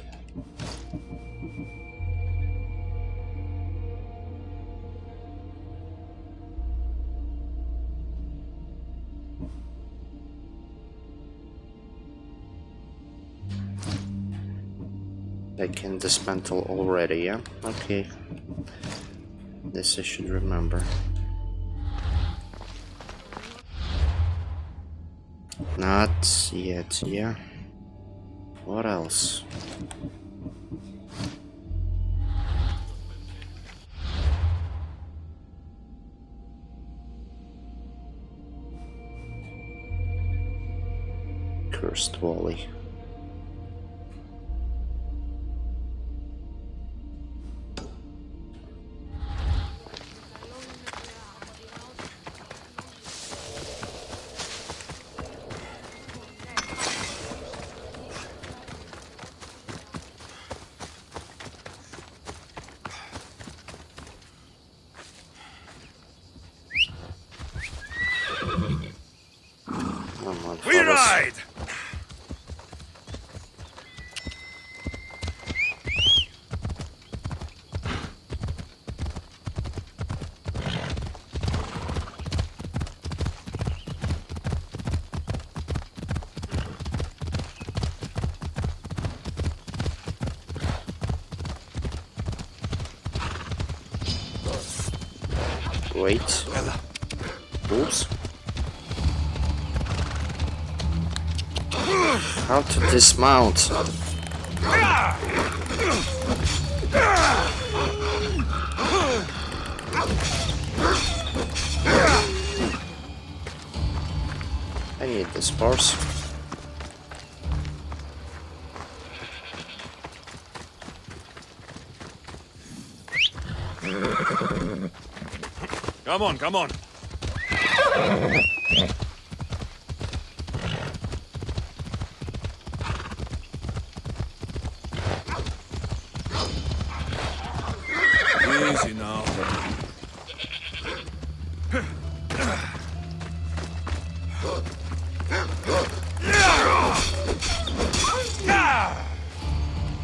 I can dismantle already, yeah? Okay. This I should remember. Not yet, yeah? What else? Cursed Wally. We ride! Wait. Oops. How to dismount? I need the spars. Come on, come on. Easy now.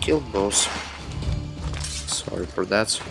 Kill boss. Sorry for that.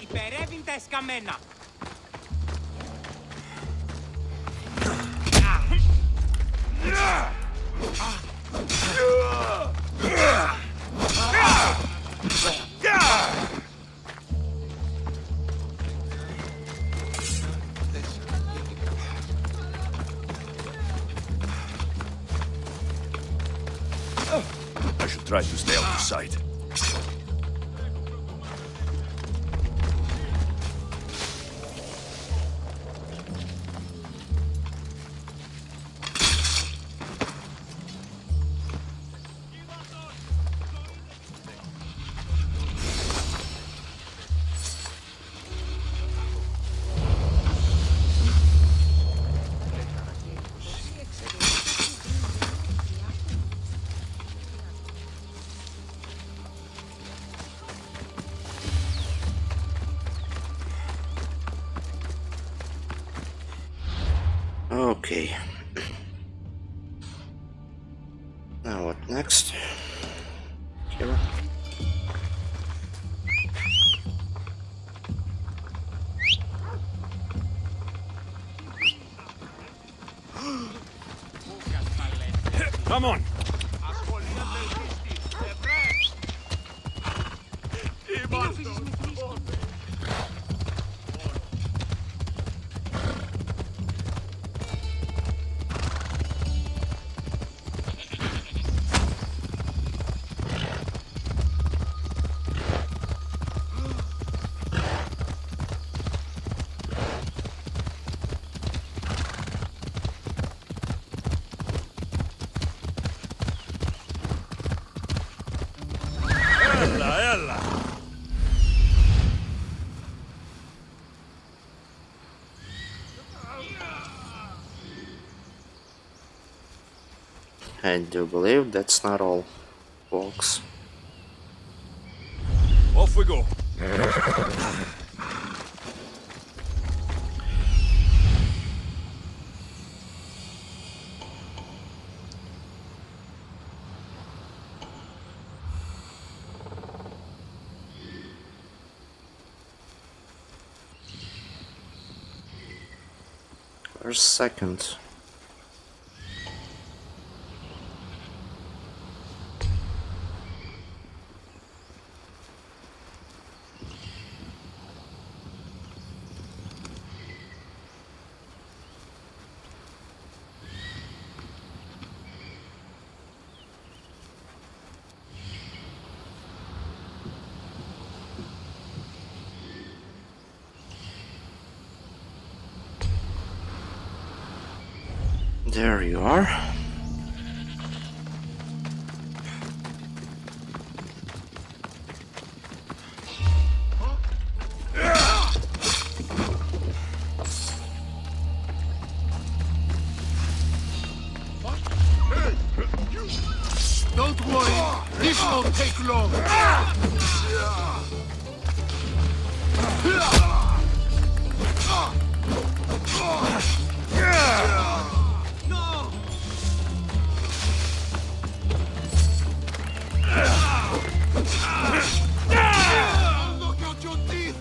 Υπερεύειν τα εσκαμμένα. I should try to stay out of sight. Okay. Now what next? Here. Come on! I do believe that's not all, folks. Off we go. Where's second? There you are. Don't worry, this won't take long. Knock out your teeth.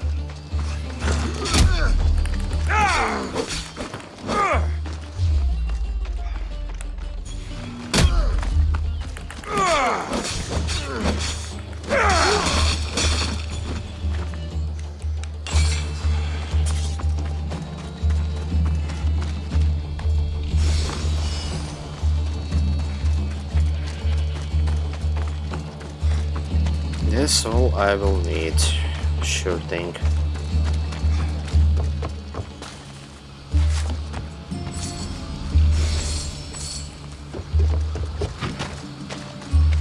That's all I will need. Sure thing.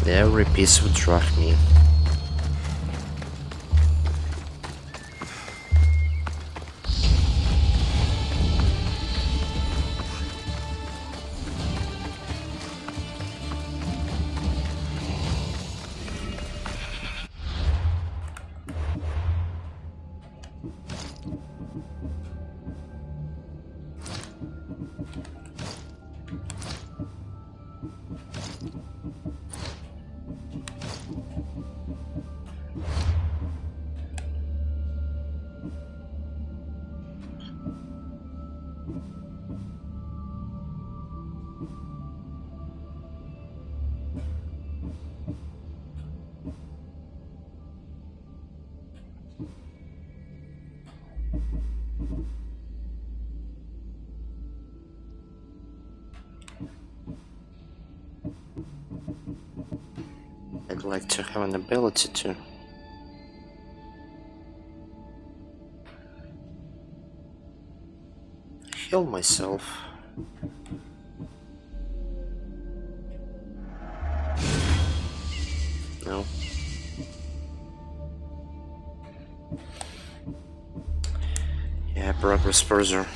Every piece would drag me. I'd like to have an ability to heal myself. No. Yeah, progress further.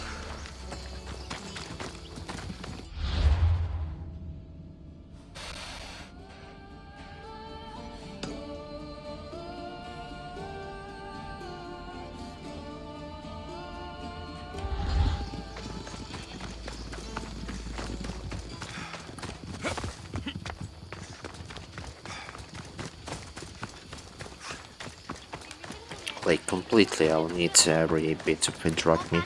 like completely. I'll need every bit of interact me.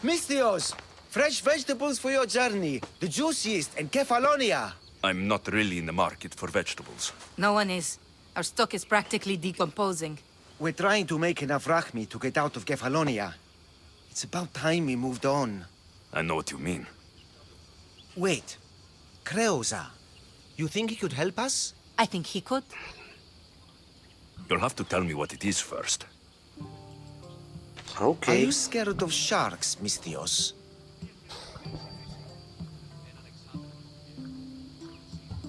Misthios! Fresh vegetables for your journey. The juiciest in Kefalonia. I'm not really in the market for vegetables. No one is. Our stock is practically decomposing. We're trying to make enough rachmi to get out of Kefalonia. It's about time we moved on. I know what you mean. Wait. Creosa. You think he could help us? I think he could. You'll have to tell me what it is first. Are you scared of sharks, Misthios?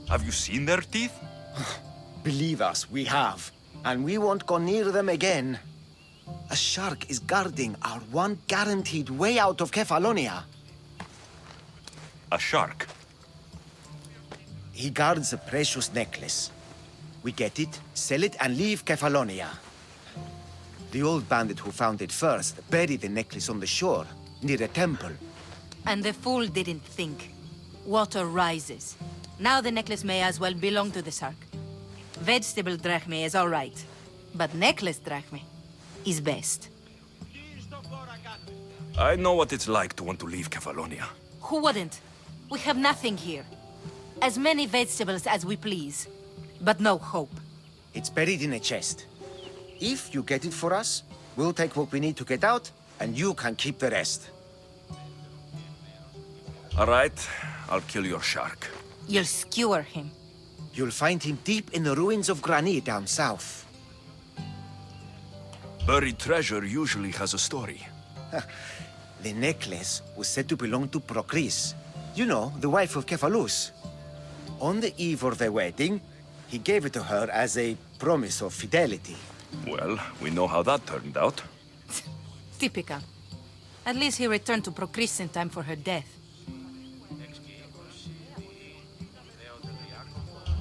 Have you seen their teeth? Believe us, we have. And we won't go near them again. A shark is guarding our one guaranteed way out of Kefalonia. A shark? He guards a precious necklace. We get it, sell it, and leave Kefalonia. The old bandit who found it first buried the necklace on the shore, near a temple. And the fool didn't think. Water rises. Now the necklace may as well belong to the shark. Vegetable drachme is all right, but necklace drachme is best. I know what it's like to want to leave Kefalonia. Who wouldn't? We have nothing here. As many vegetables as we please, but no hope. It's buried in a chest. If you get it for us, we'll take what we need to get out, and you can keep the rest. All right, I'll kill your shark. You'll skewer him. You'll find him deep in the ruins of Granit down south. Buried treasure usually has a story. The necklace was said to belong to Procris. You know, the wife of Cephalus. On the eve of their wedding, he gave it to her as a promise of fidelity. Well, we know how that turned out. Typical. At least he returned to Procris in time for her death.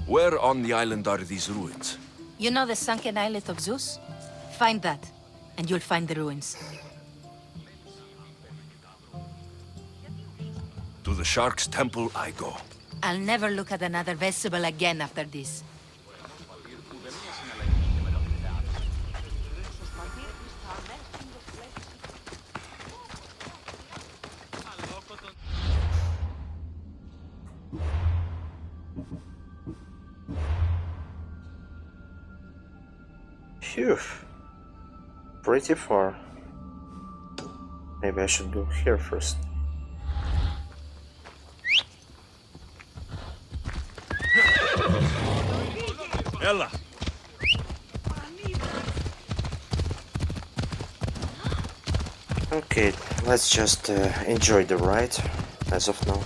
Where on the island are these ruins? You know the sunken islet of Zeus? Find that, and you'll find the ruins. To the Shark's Temple I go. I'll never look at another vegetable again after this. Phew. Pretty far. Maybe I should go here first. Ella! Okay, let's just enjoy the ride as of now.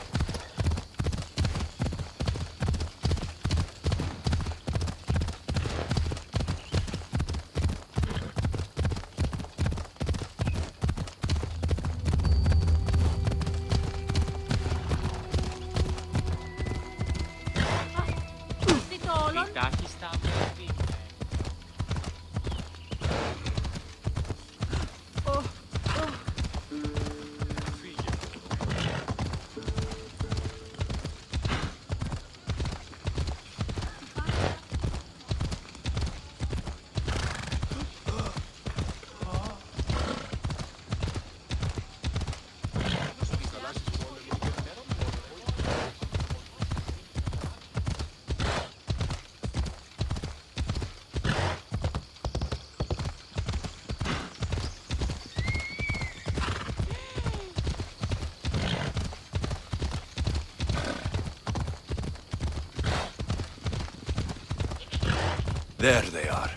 There they are.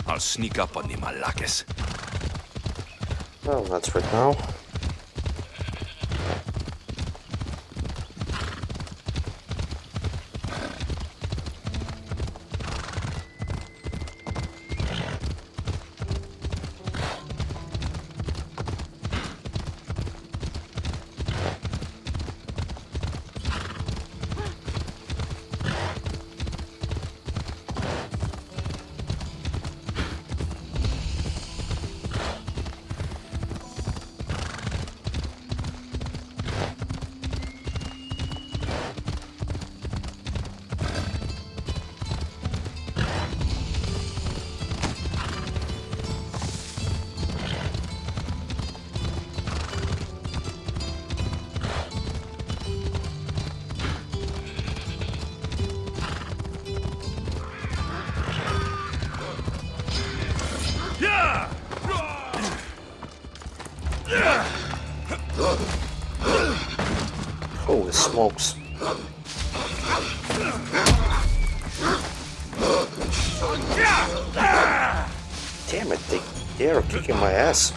I'll sneak up on the Malakes. Well, that's right now. smokes. Damn it, they are kicking my ass.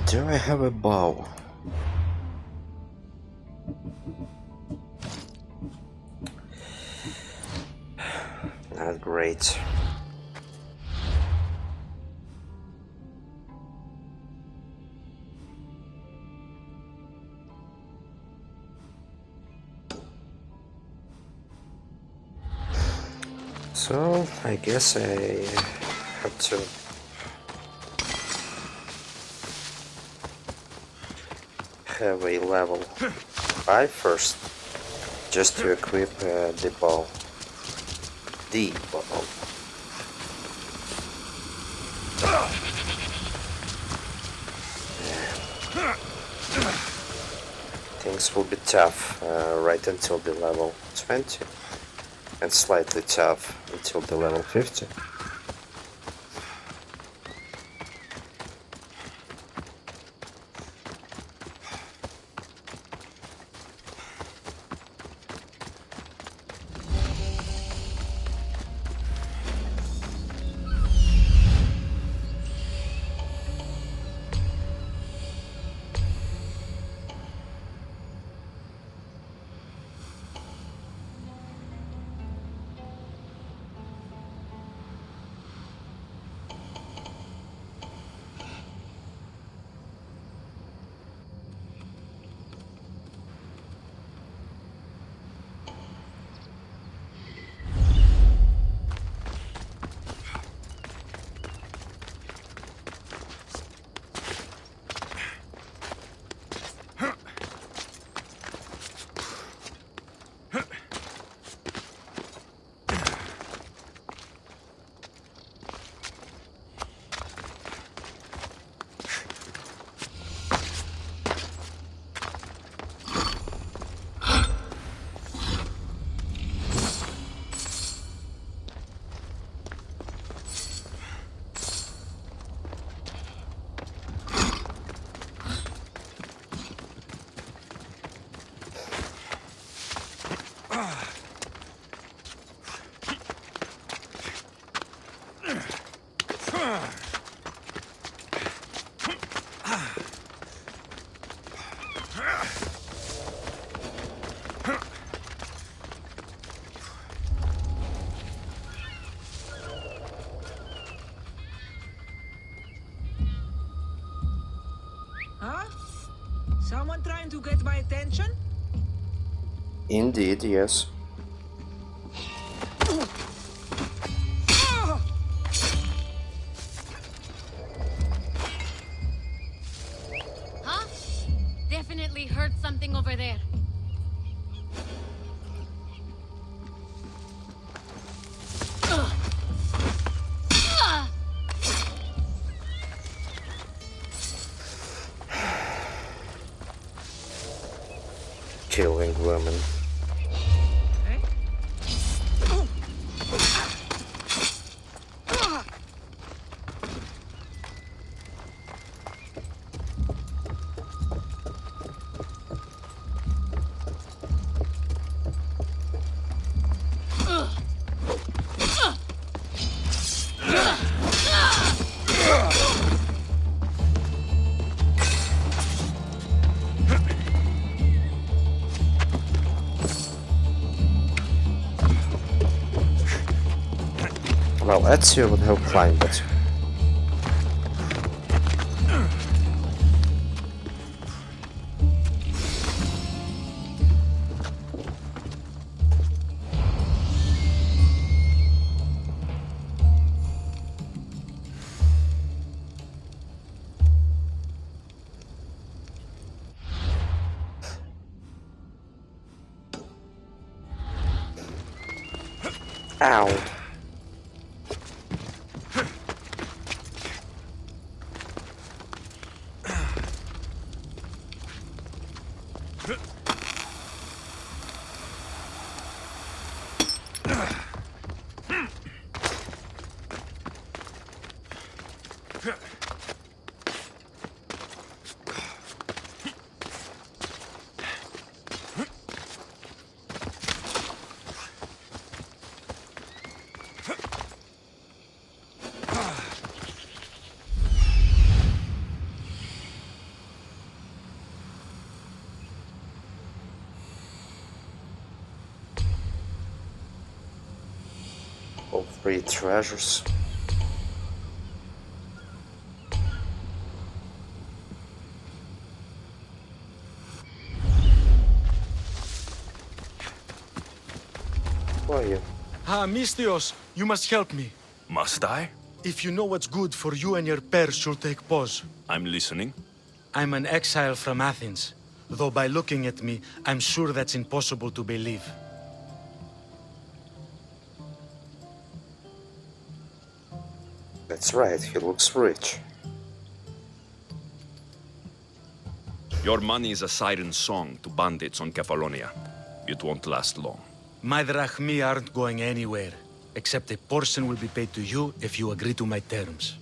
Do I have a bow? Not great. So I guess I have to have a level 5 first, just to equip the bow. The bow. Things will be tough right until the level 20, and slightly tough until the level 50. Someone trying to get my attention? Indeed, yes. Huh? Definitely heard something over there. Killing women. Well, Ezio would help fine, but... Ow. All 3 treasures. Who are you? Ah, Misthios, you must help me. Must I? If you know what's good for you and your pairs, you'll take pause. I'm listening. I'm an exile from Athens. Though by looking at me, I'm sure that's impossible to believe. That's right, he looks rich. Your money is a siren song to bandits on Kefalonia. It won't last long. My drachmi aren't going anywhere, except a portion will be paid to you if you agree to my terms.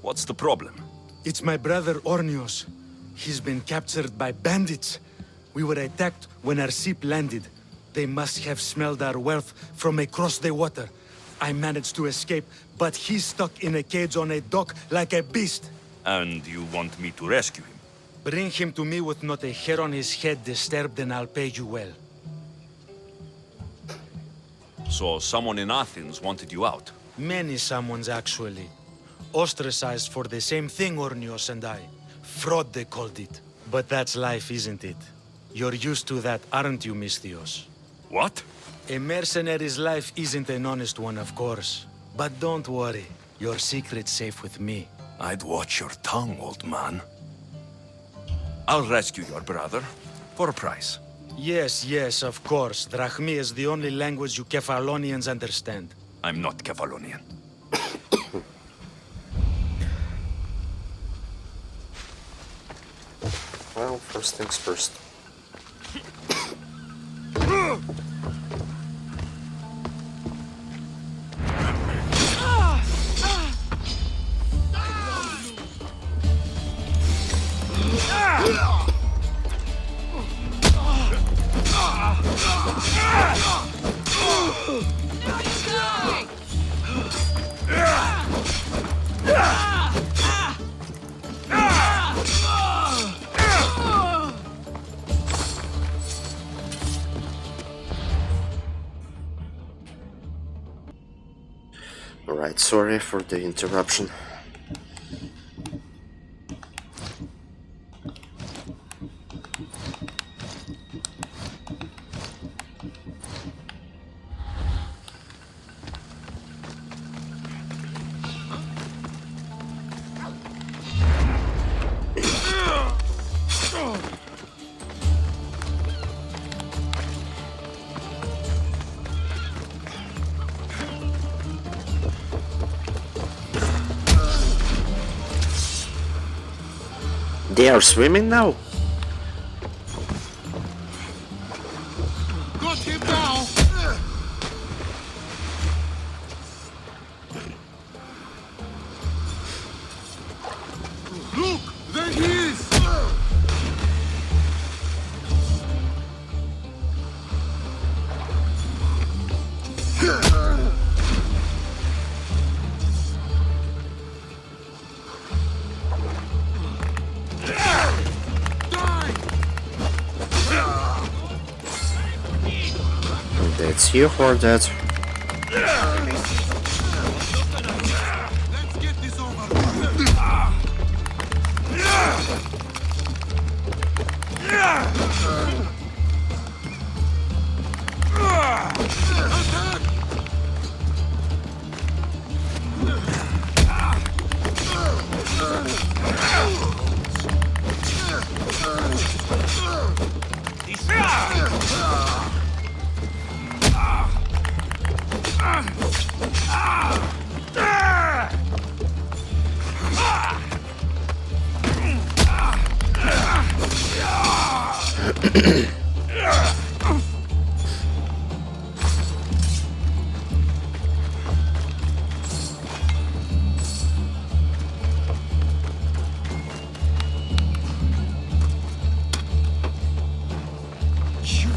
What's the problem? It's my brother Ornios. He's been captured by bandits. We were attacked when our ship landed. They must have smelled our wealth from across the water. I managed to escape, but he's stuck in a cage on a dock like a beast. And you want me to rescue him? Bring him to me with not a hair on his head disturbed and I'll pay you well. So someone in Athens wanted you out? Many someones, actually. Ostracized for the same thing, Ornios and I. Fraud, they called it. But that's life, isn't it? You're used to that, aren't you, Misthios? What? A mercenary's life isn't an honest one, of course. But don't worry. Your secret's safe with me. I'd watch your tongue, old man. I'll rescue your brother. For a price. Yes, yes, of course. Drachmi is the only language you Kefalonians understand. I'm not Kefalonian. Well, first things first. Alright, sorry for the interruption. They are swimming now? Got him now! Look! There he is! That's you for that.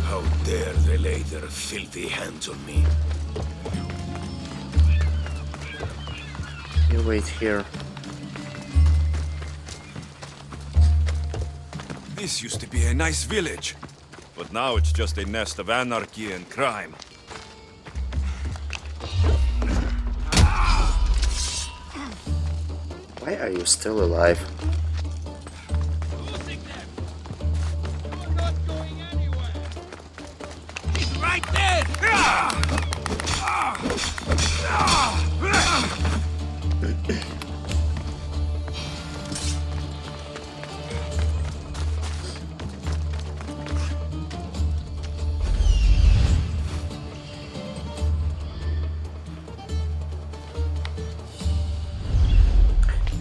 How dare they lay their filthy hands on me? You wait here. This used to be a nice village, but now it's just a nest of anarchy and crime. Why are you still alive? Right there!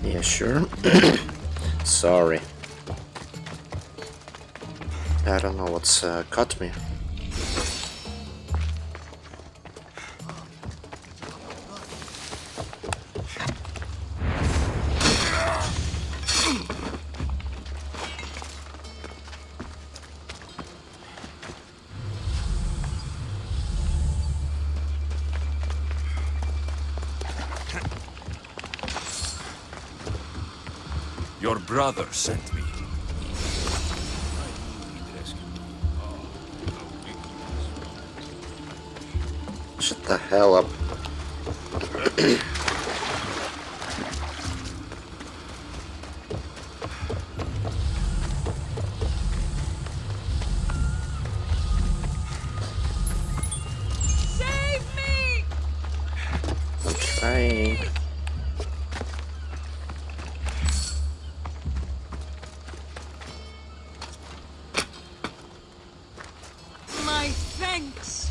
Yeah, sure. Sorry. I don't know what's cut me. Your brother sent me. Shut the hell up. Save me! I'm trying. My thanks.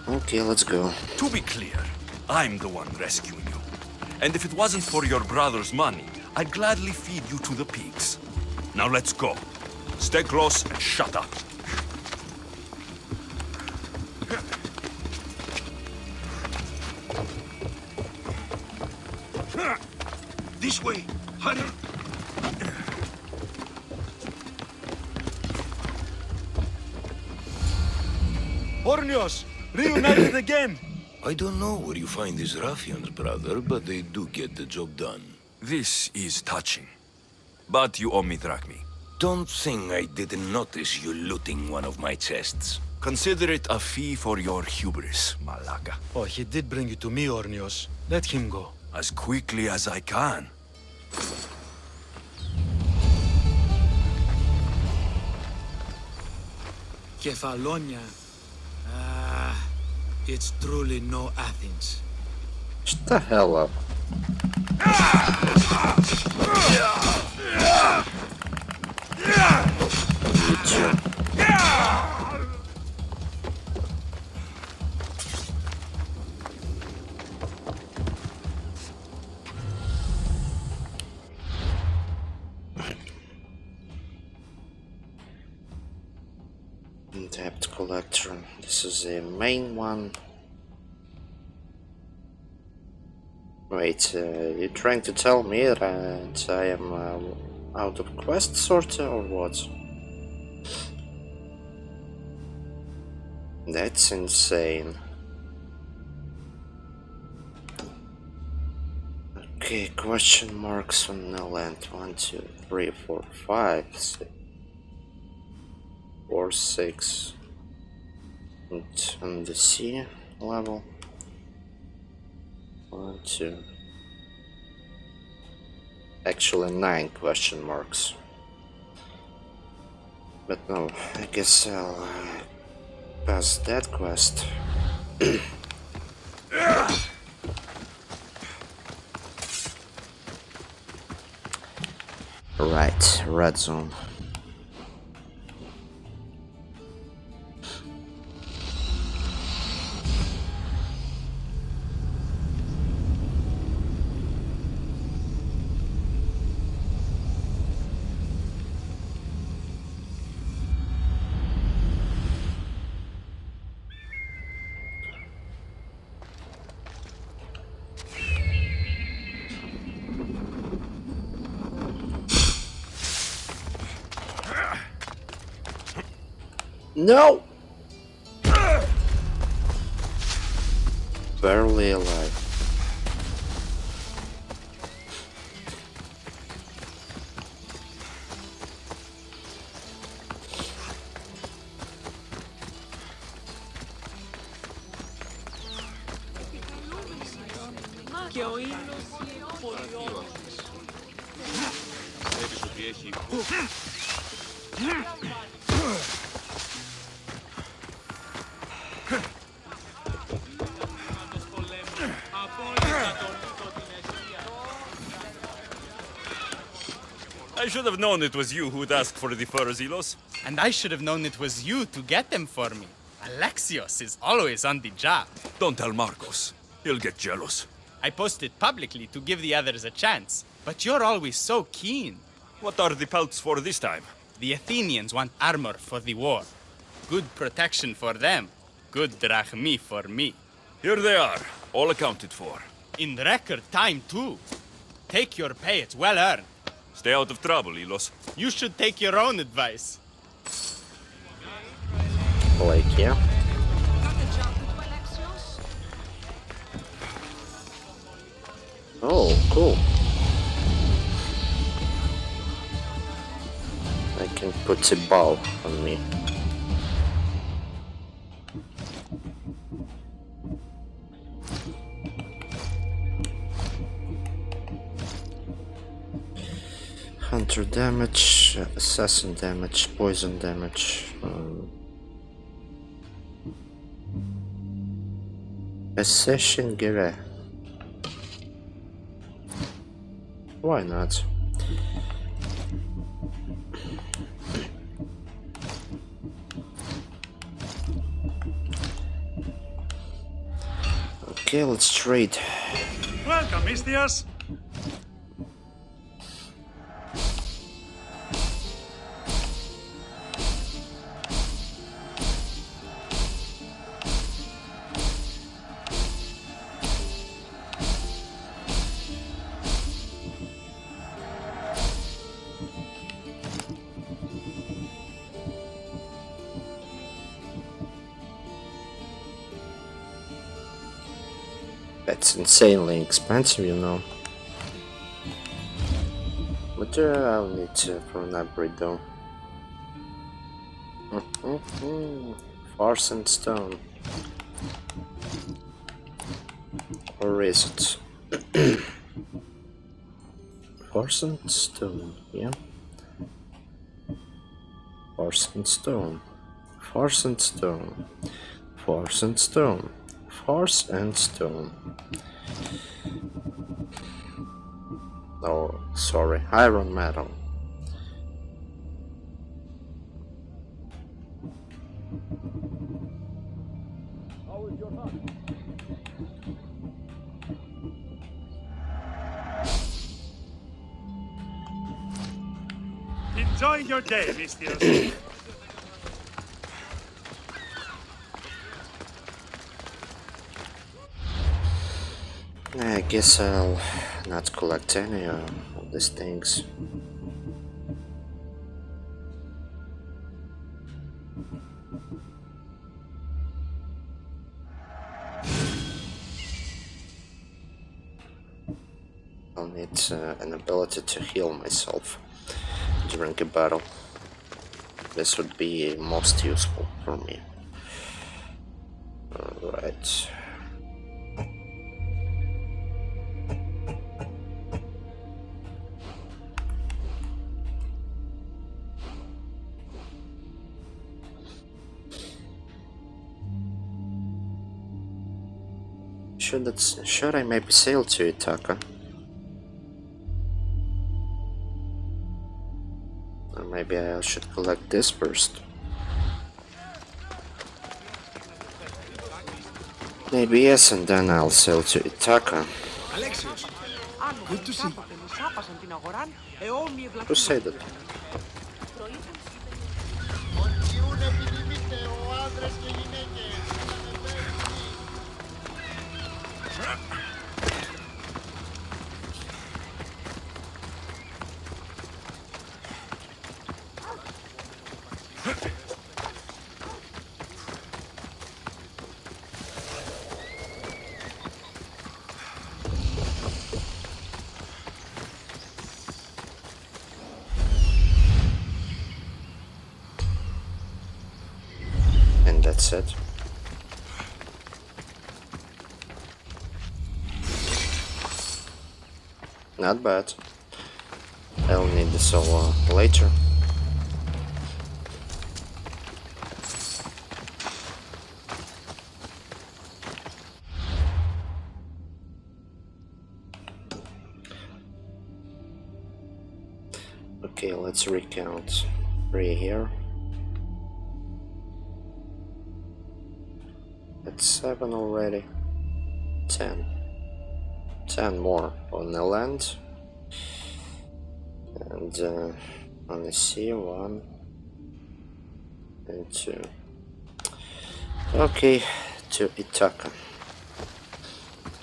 Okay, let's go. To be clear, I'm the one rescuing you. And if it wasn't for your brother's money, I'd gladly feed you to the pigs. Now let's go. Stay close and shut up. This way! Hurry! Ornios! Reunited again! I don't know where you find these ruffians, brother, but they do get the job done. This is touching. But you owe me drachmi. Don't think I didn't notice you looting one of my chests. Consider it a fee for your hubris, Malaga. Oh, he did bring you to me, Ornios. Let him go. As quickly as I can. Kefalonia. Ah, it's truly no Athens. Shut the hell up. You too. Debt collector. This is the main one. Wait, you're trying to tell me that I am out of quest sorta or what? That's insane. Okay, question marks on the land. 1, 2, 3, 4, 5, 6, 4, 6. And on the sea level. 1, 2. Actually 9 question marks. But no, I guess I'll pass that quest. Right, red zone. No! Barely alive. I should have known it was you who'd ask for the furs, Ilos. And I should have known it was you to get them for me. Alexios is always on the job. Don't tell Marcos. He'll get jealous. I posted publicly to give the others a chance, but you're always so keen. What are the pelts for this time? The Athenians want armor for the war. Good protection for them. Good drachmi for me. Here they are, all accounted for. In record time, too. Take your pay, it's well earned. Stay out of trouble, Ilos. You should take your own advice. Like, yeah. Oh, cool. I can put a ball on me. Hunter damage, assassin damage, poison damage. Assassin Gere. Why not? Okay, let's trade. Welcome, Mistias. That's insanely expensive, you know. But I'll need for an upgrade though. Farce and stone. Or is it? Farce and stone, yeah. Farce and stone. Farce and stone. Farce and stone. Farce and stone. Oh, sorry, iron metal. Enjoy your day, Mistias. I guess I'll not collect any of these things. I'll I'll need an ability to heal myself during a battle. This would be most useful for me. Alright. Should I maybe sail to Ithaca? Or maybe I should collect this first. Maybe yes, and then I'll sail to Ithaca. Alexios, good to see you. Who said that? And that's it. Not bad. I'll need this all later. Okay, let's recount 3 here. That's 7 already. 10. 10 more on the land. And on the sea, 1 and 2. Okay, to Ithaca.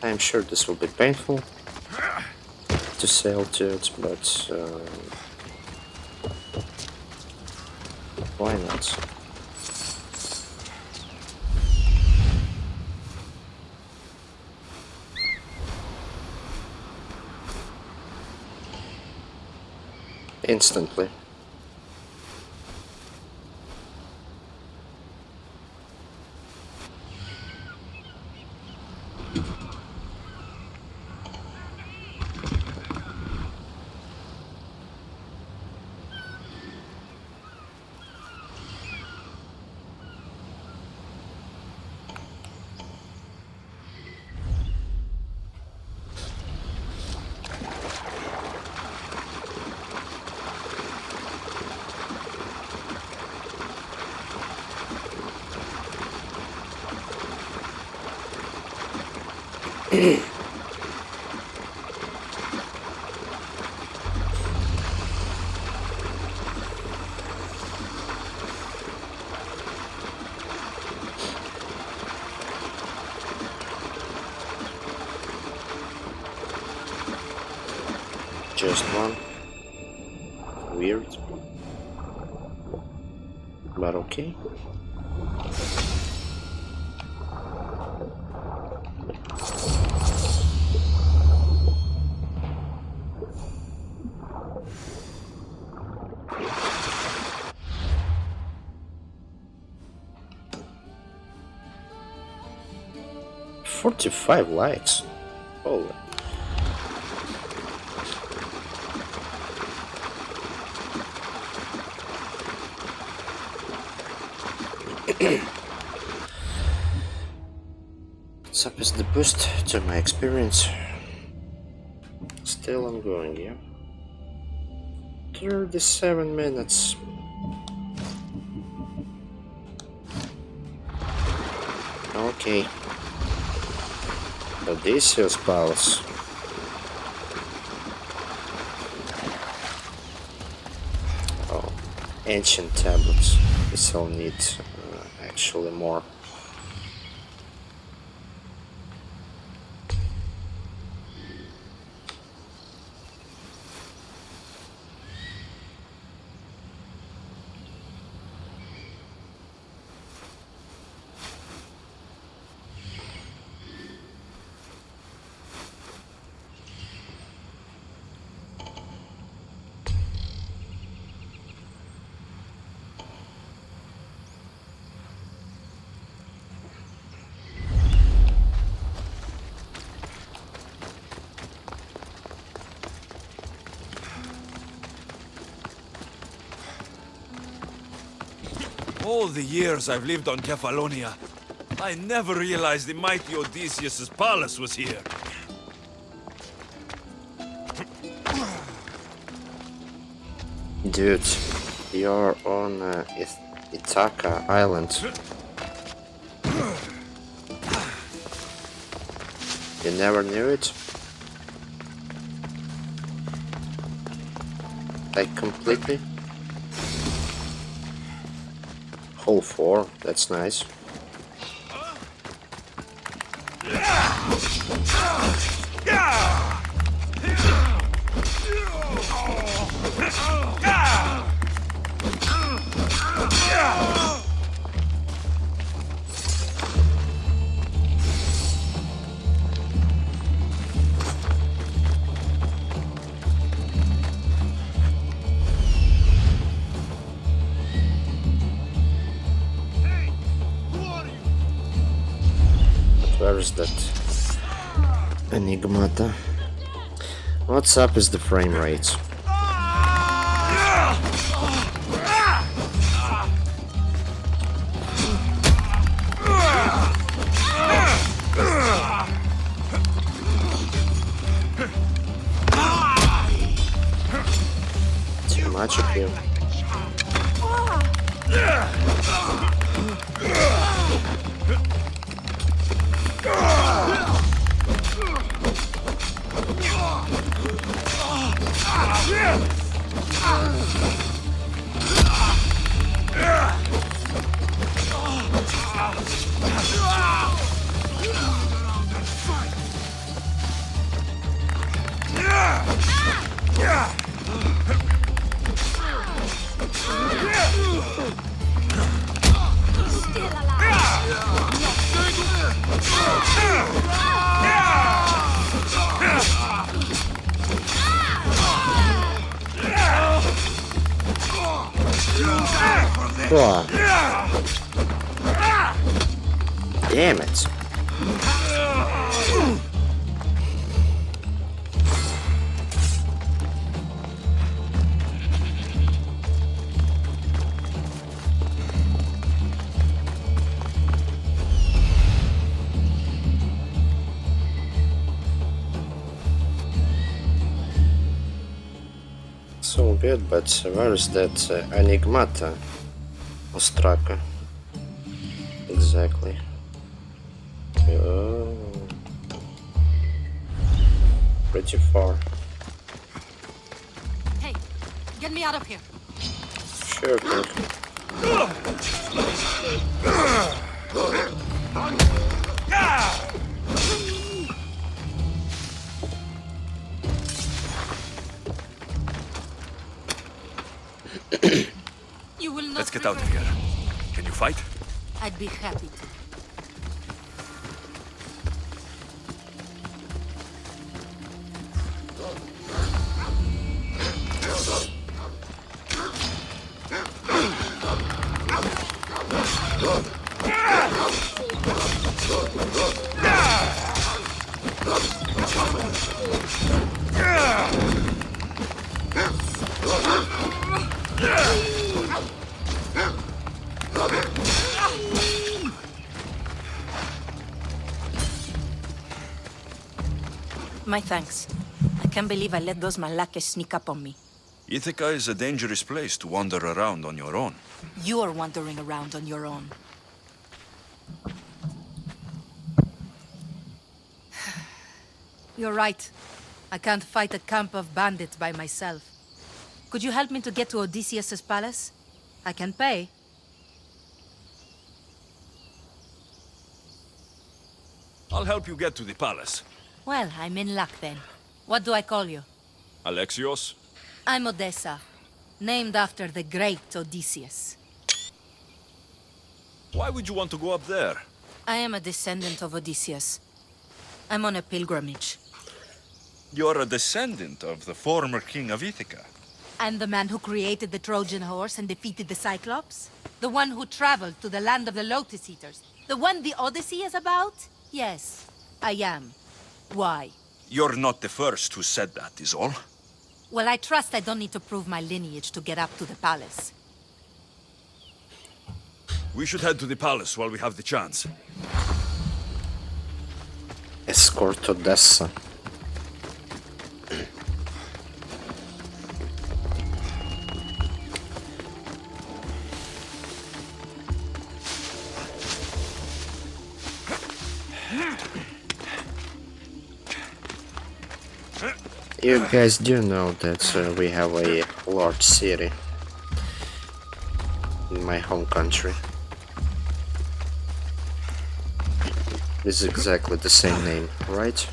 I'm sure this will be painful to sail to it, but why not? Instantly. Just one. Weird. But okay. "45 likes. Holy. What's up is the boost to my experience. Still ongoing, yeah. 37 minutes. Okay. Odysseus Palace. Oh, ancient tablets. We still need actually more. All the years I've lived on Kefalonia, I never realized the mighty Odysseus' palace was here. Dude, you're on Ithaca Island. You never knew it? Like completely? Whole 4, that's nice. Where is that Enigmata? What's up is the frame rate. Too much of you. Whoa. Damn it. So good, but where is that Enigmata? Ostraka. Exactly. Oh. Pretty far. Hey, get me out of here. Sure, Pink. You will not. Let's get out of here. Can you fight? I'd be happy to. My thanks. I can't believe I let those Malakas sneak up on me. Ithaca is a dangerous place to wander around on your own. You're wandering around on your own. You're right. I can't fight a camp of bandits by myself. Could you help me to get to Odysseus' palace? I can pay. I'll help you get to the palace. Well, I'm in luck then. What do I call you? Alexios? I'm Odessa, named after the great Odysseus. Why would you want to go up there? I am a descendant of Odysseus. I'm on a pilgrimage. You're a descendant of the former king of Ithaca. And the man who created the Trojan horse and defeated the Cyclops? The one who traveled to the land of the Lotus Eaters? The one the Odyssey is about? Yes, I am. Why? You're not the first who said that, is all. Well, I trust I don't need to prove my lineage to get up to the palace. We should head to the palace while we have the chance. Escort Odessa. You guys do know that we have a large city in my home country. It's exactly the same name, right?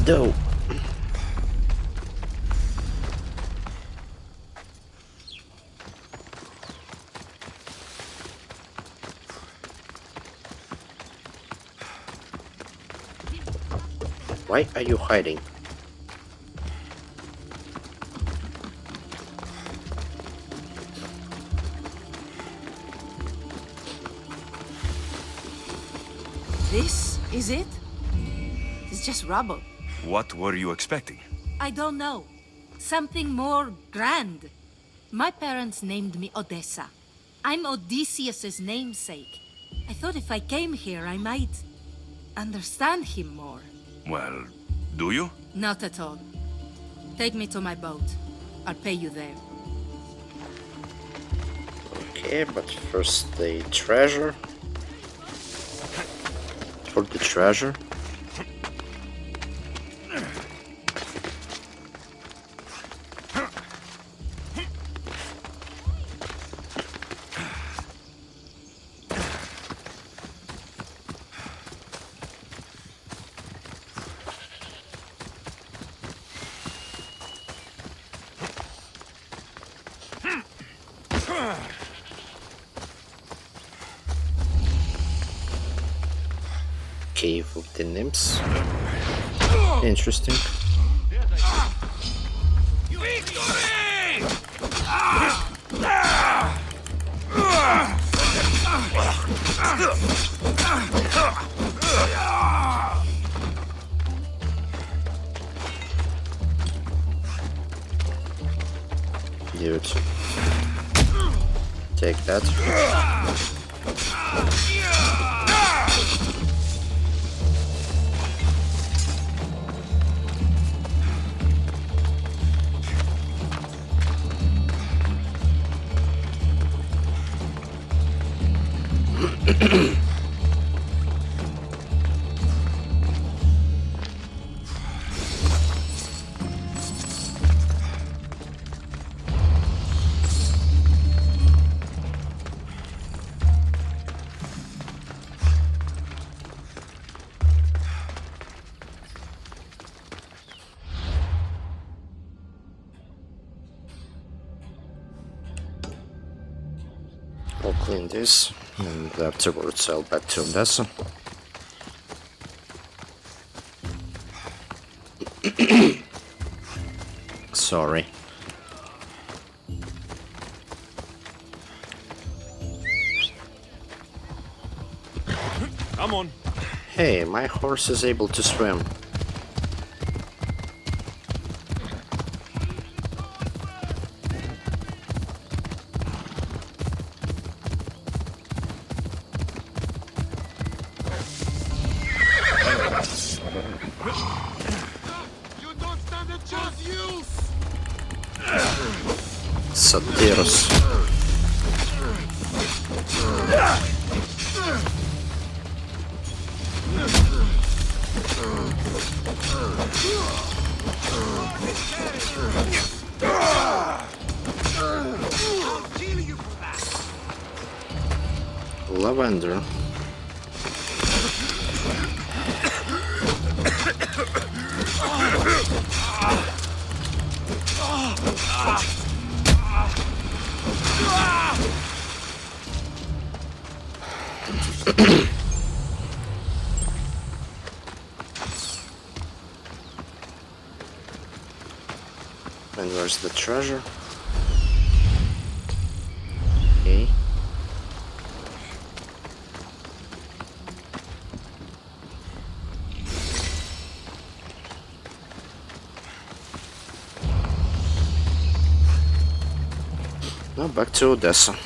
Dope. Why are you hiding? This is it? It's just rubble. What were you expecting? I don't know. Something more grand. My parents named me Odessa. I'm Odysseus's namesake. I thought if I came here, I might understand him more. Well, do you? Not at all. Take me to my boat. I'll pay you there. Okay, but first the treasure. For the treasure. Cave of the Nymphs. Interesting. Dude. Take that. I'll clean this and afterwards I'll back to Odessa. Sorry. Come on. Hey, my horse is able to swim. Satyros. Lavender. And where's the treasure? Okay. Now back to Odessa.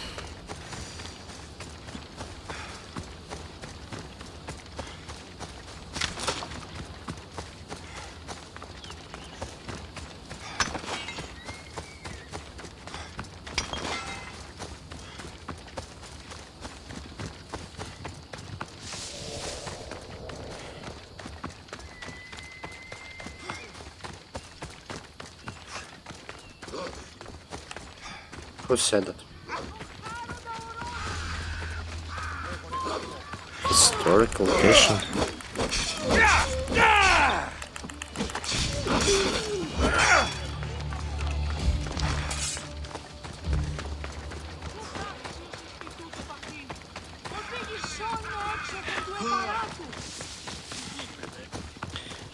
Who said that? Historical location.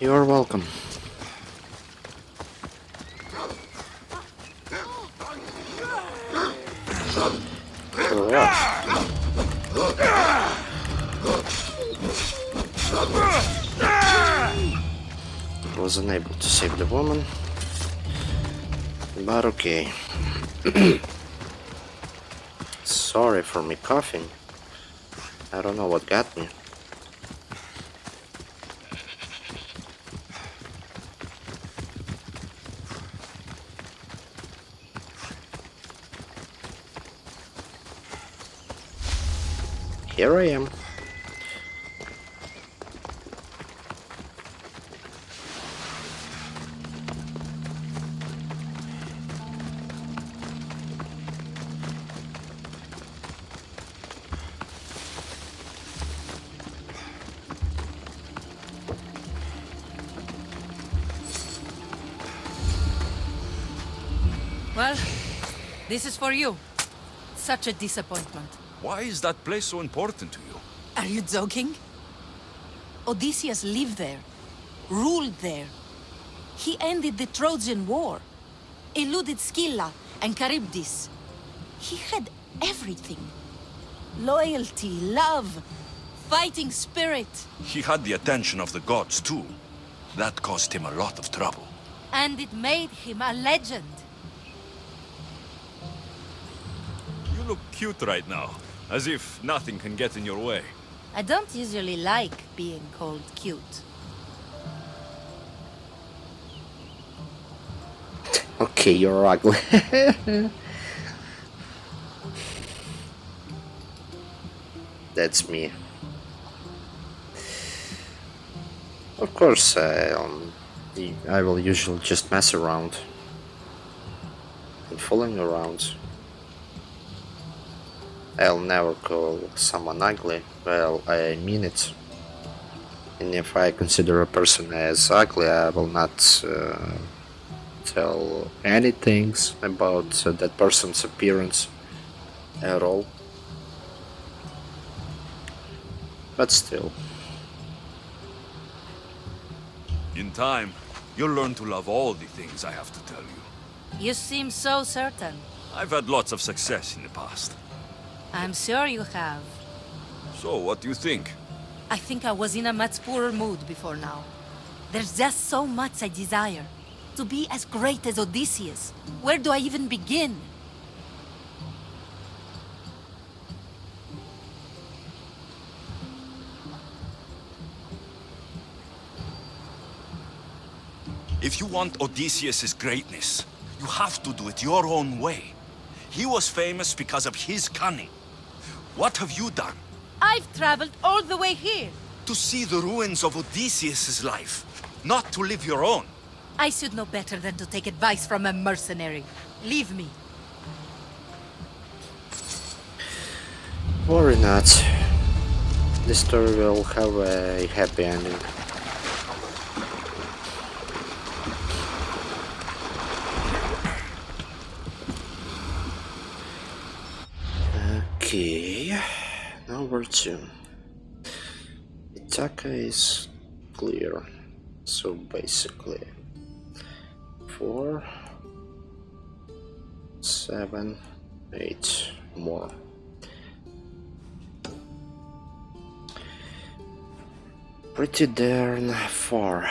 You are welcome. Was unable to save the woman, but okay. Sorry for me coughing. I don't know what got me. Here I am. Well, this is for you. Such a disappointment. Why is that place so important to you? Are you joking? Odysseus lived there, ruled there. He ended the Trojan War, eluded Scylla and Charybdis. He had everything. Loyalty, love, fighting spirit. He had the attention of the gods, too. That caused him a lot of trouble. And it made him a legend. You look cute right now, as if nothing can get in your way. I don't usually like being called cute. Okay, you're ugly. That's me. Of course, I will usually just mess around and fooling around. I'll never call someone ugly. Well, I mean it. And if I consider a person as ugly, I will not tell anything about that person's appearance at all. But still. In time, you'll learn to love all the things I have to tell you. You seem so certain. I've had lots of success in the past. I'm sure you have. So, what do you think? I think I was in a much poorer mood before now. There's just so much I desire. To be as great as Odysseus. Where do I even begin? If you want Odysseus' greatness, you have to do it your own way. He was famous because of his cunning. What have you done? I've traveled all the way here. To see the ruins of Odysseus' life, not to live your own. I should know better than to take advice from a mercenary. Leave me. Worry not. This story will have a happy ending. Okay, number 2. Ithaca is clear, so basically 4, 7, 8 more. Pretty darn far.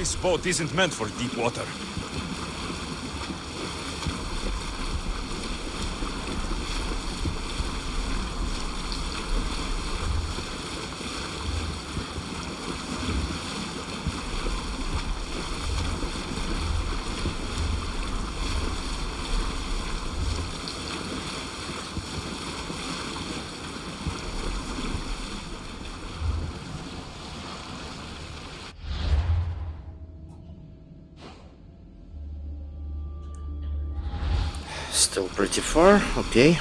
This boat isn't meant for deep water. Still pretty far, okay.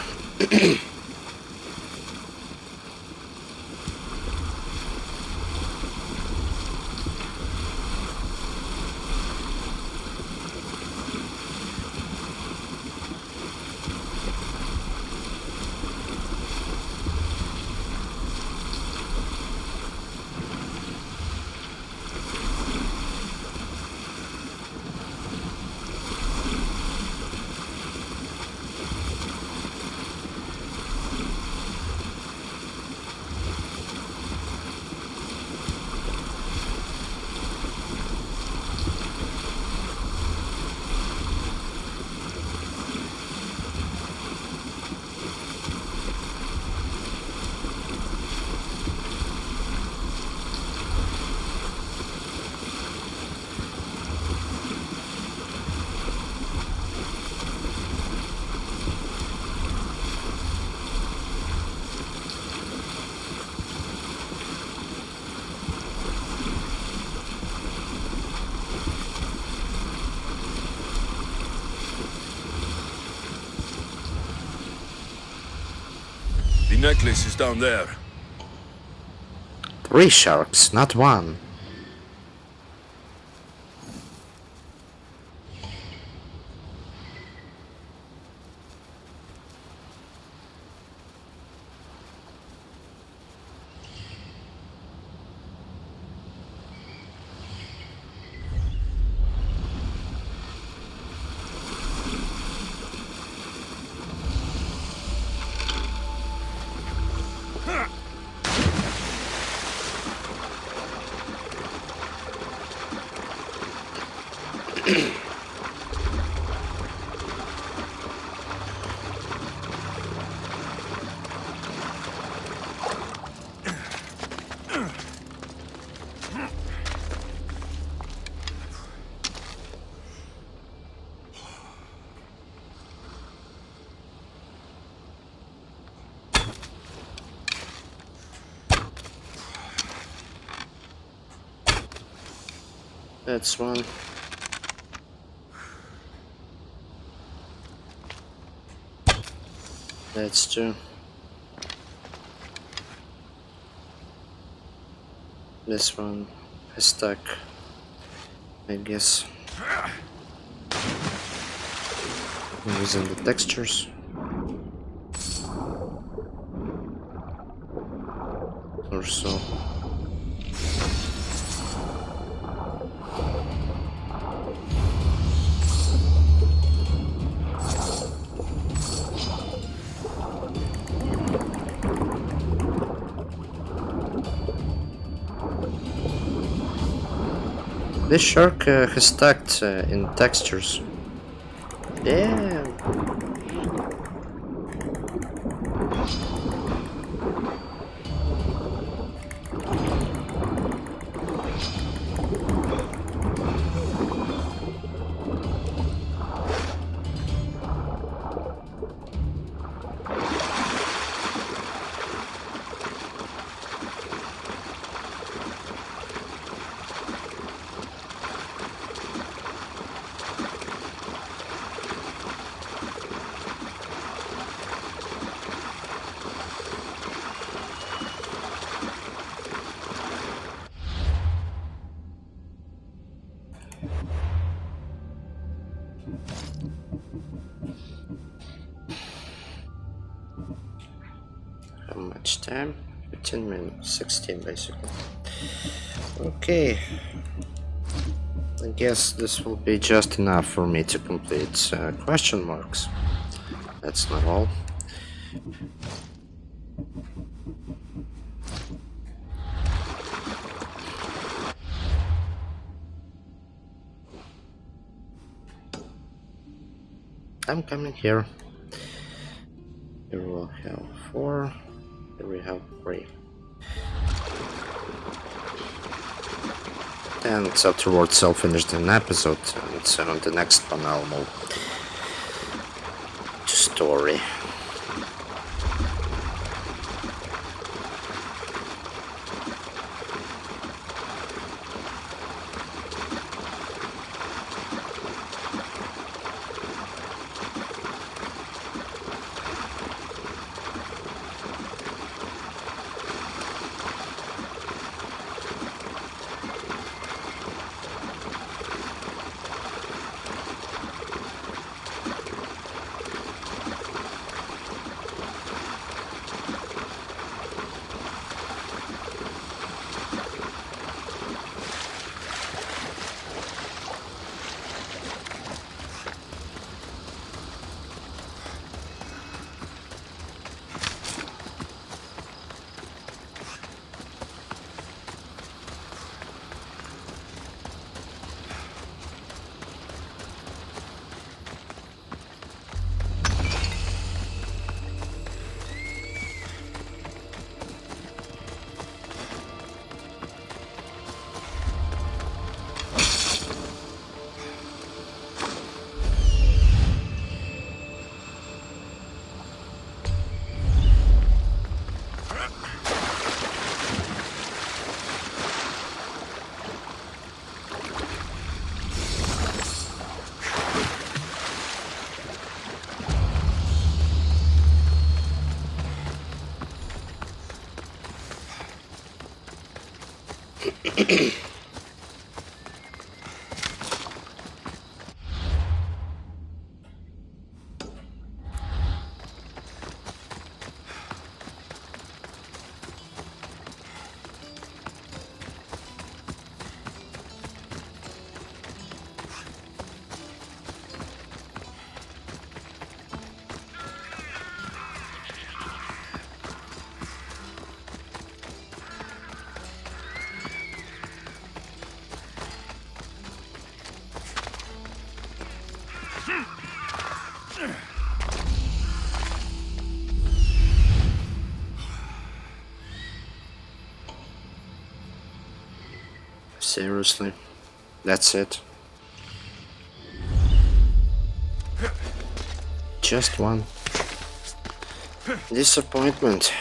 The necklace is down there. 3 sharks, not 1. That's 1. That's 2. This one is stuck, I guess. Using the textures. Or so. This shark has stacked in textures. Damn. How much time? 15 minutes, 16 basically. Okay. I guess this will be just enough for me to complete question marks. That's not all. I'm coming here. Here we'll have 4. Here we have 3. And afterwards I'll finish the episode, and on the next one I'll move to story. Seriously? That's it? Just one disappointment.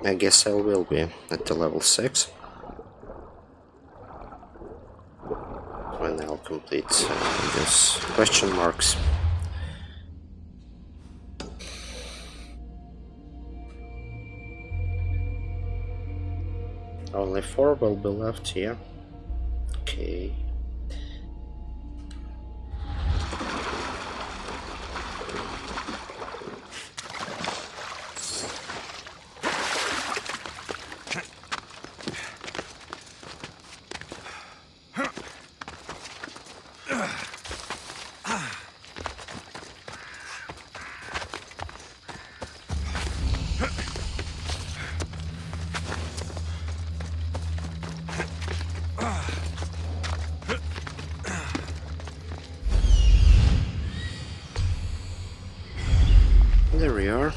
I guess I will be at the level 6 when I'll complete this question marks. Only 4 will be left here. Okay. There we are.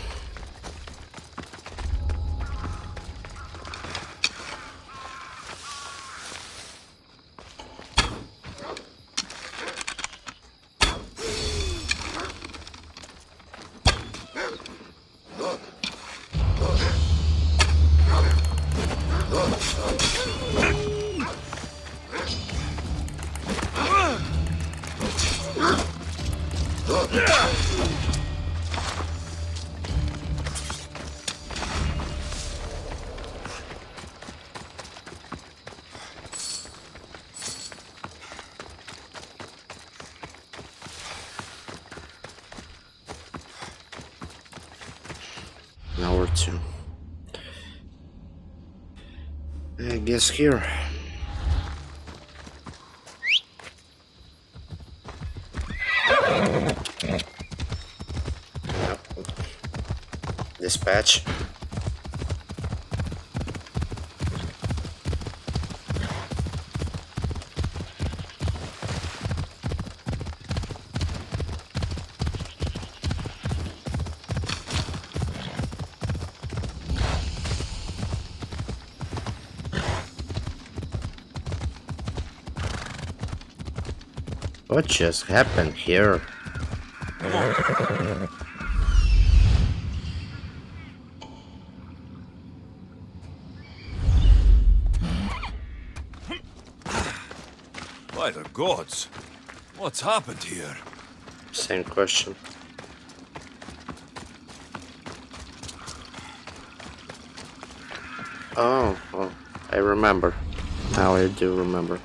Nowhere to. I guess here. Dispatch. What just happened here? Come on. By the gods, what's happened here? Same question. Oh, I remember. Now I do remember.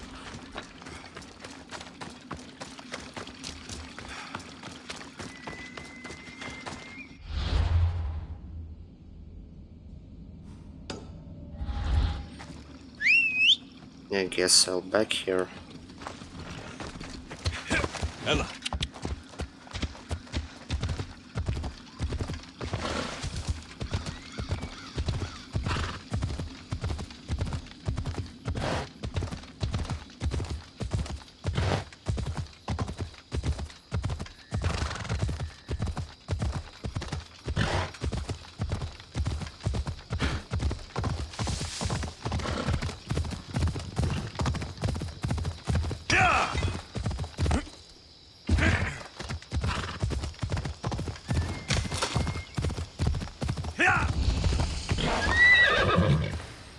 I guess I'll back here. Ella.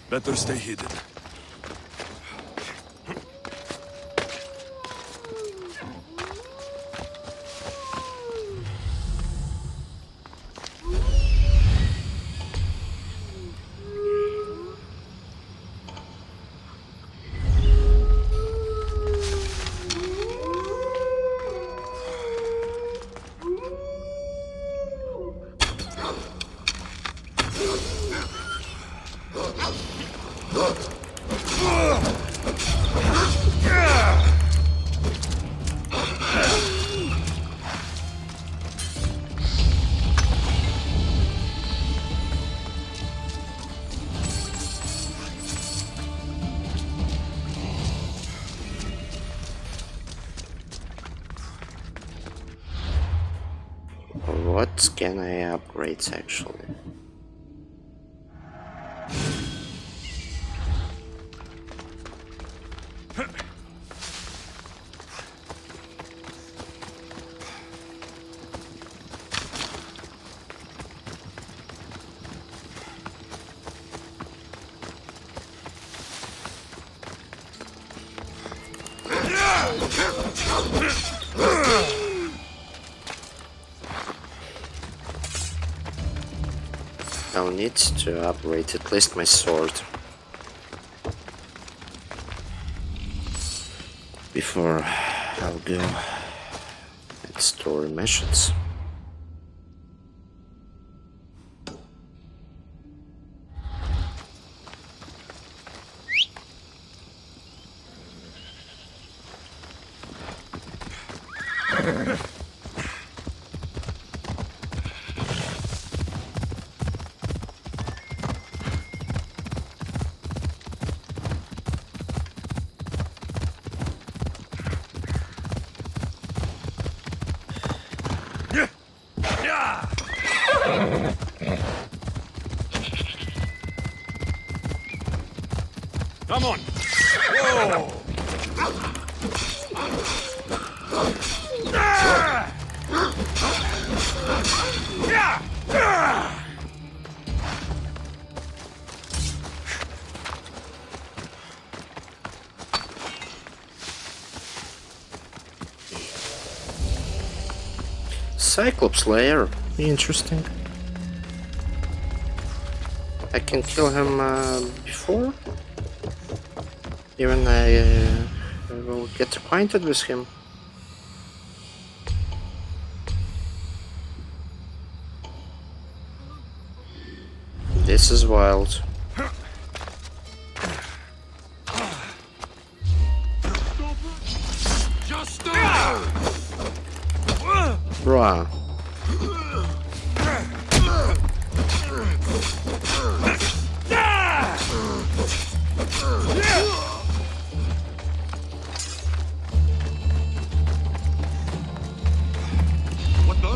Better stay hidden. What can I upgrade actually? I'll need to upgrade at least my sword before I'll go and story missions. Come on! Whoa! Cyclops lair, interesting. I can kill him before. Even I will get acquainted with him. This is wild. Bruh. What the?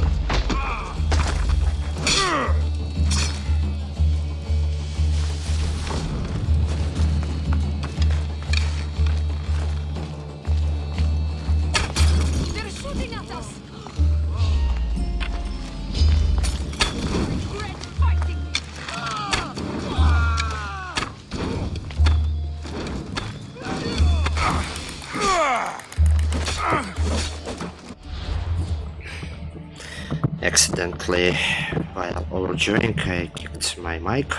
They're shooting at us! Accidentally, while overjoying, I kicked my mic.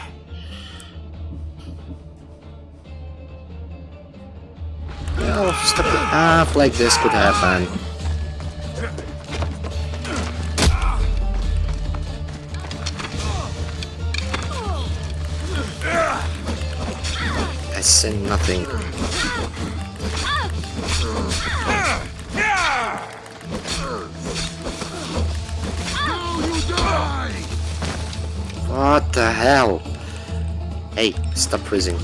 Well, stuff like this could happen. I see nothing. What the hell? Hey, stop freezing.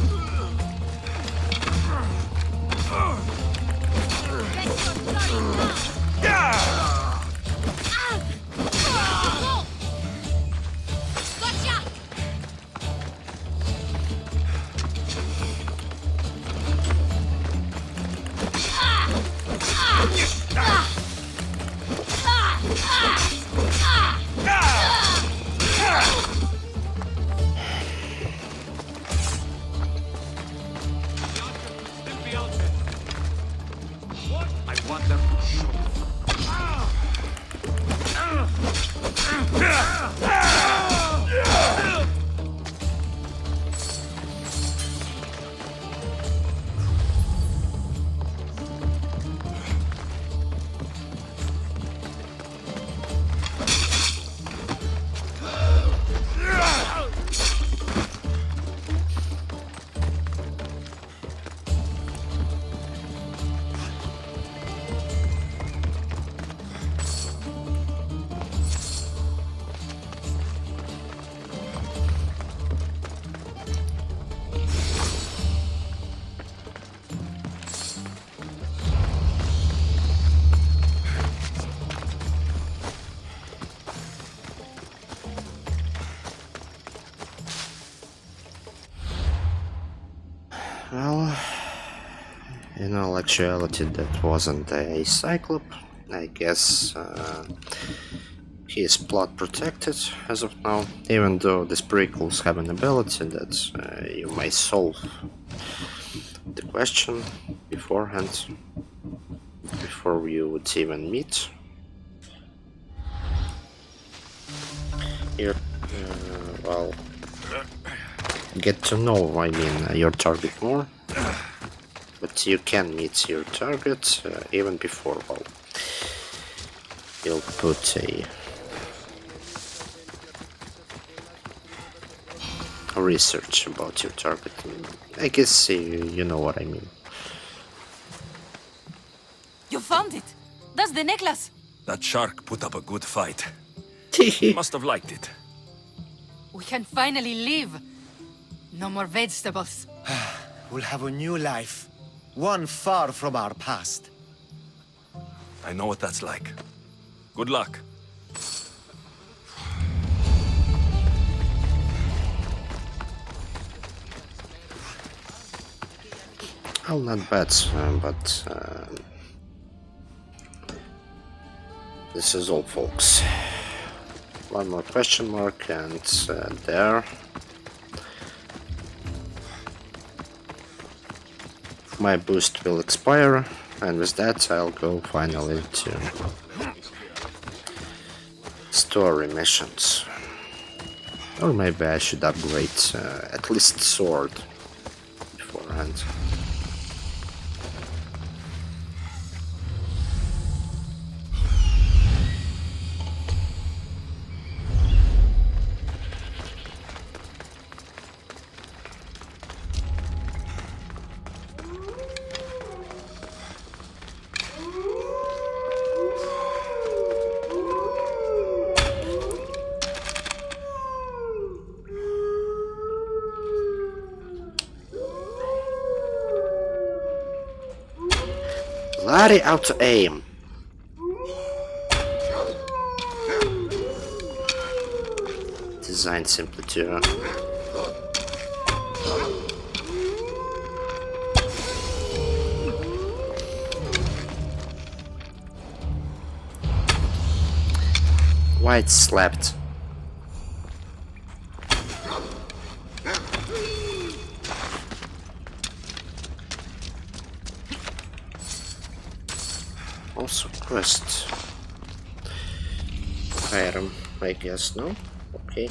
Well, in all actuality, that wasn't a Cyclop. I guess he is plot protected as of now, even though these prequels have an ability that you may solve the question beforehand, before you would even meet. Here, well, get to know, I mean, your target more, but you can meet your target even before, well, you'll put a research about your target. I guess you know what I mean. You found it! That's the necklace! That shark put up a good fight. Must have liked it. We can finally leave! No more vegetables. We'll have a new life. One far from our past. I know what that's like. Good luck. Well, not bad, but this is all, folks. One more question mark, and there. My boost will expire, and with that I'll go finally to story missions. Or maybe I should upgrade at least sword beforehand. Bloody auto aim. Designed simply to White slapped. Also quest item, I guess, no? Okay.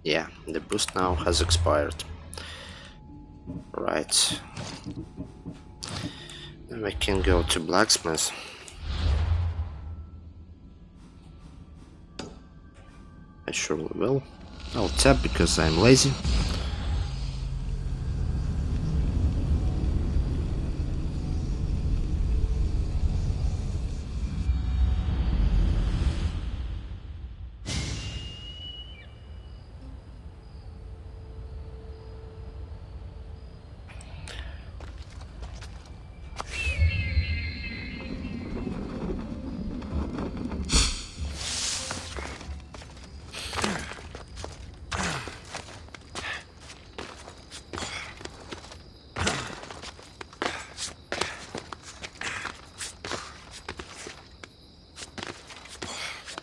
Yeah, the boost now has expired. Right. Then we can go to blacksmith. I surely will. I'll tap because I'm lazy.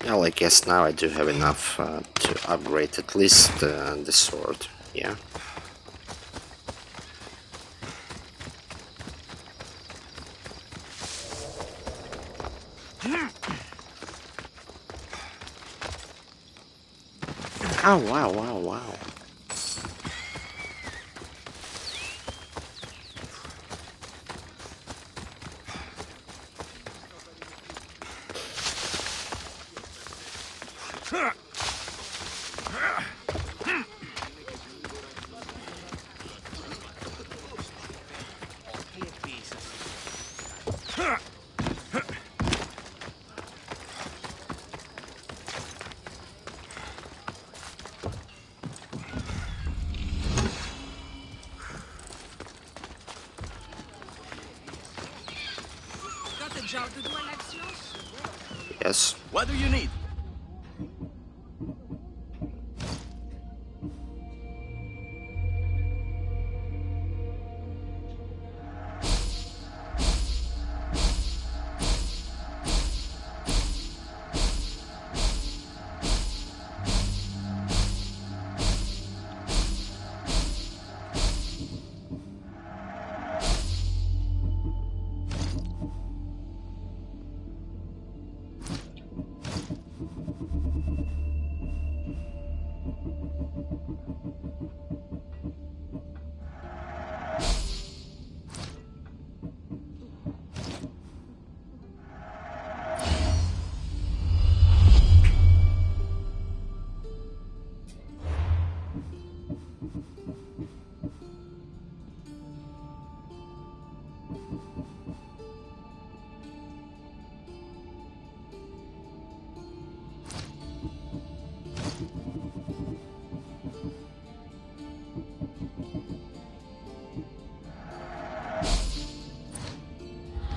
Well, I guess now I do have enough to upgrade at least the sword, yeah. Oh, wow, wow, wow. Yes. What do you need?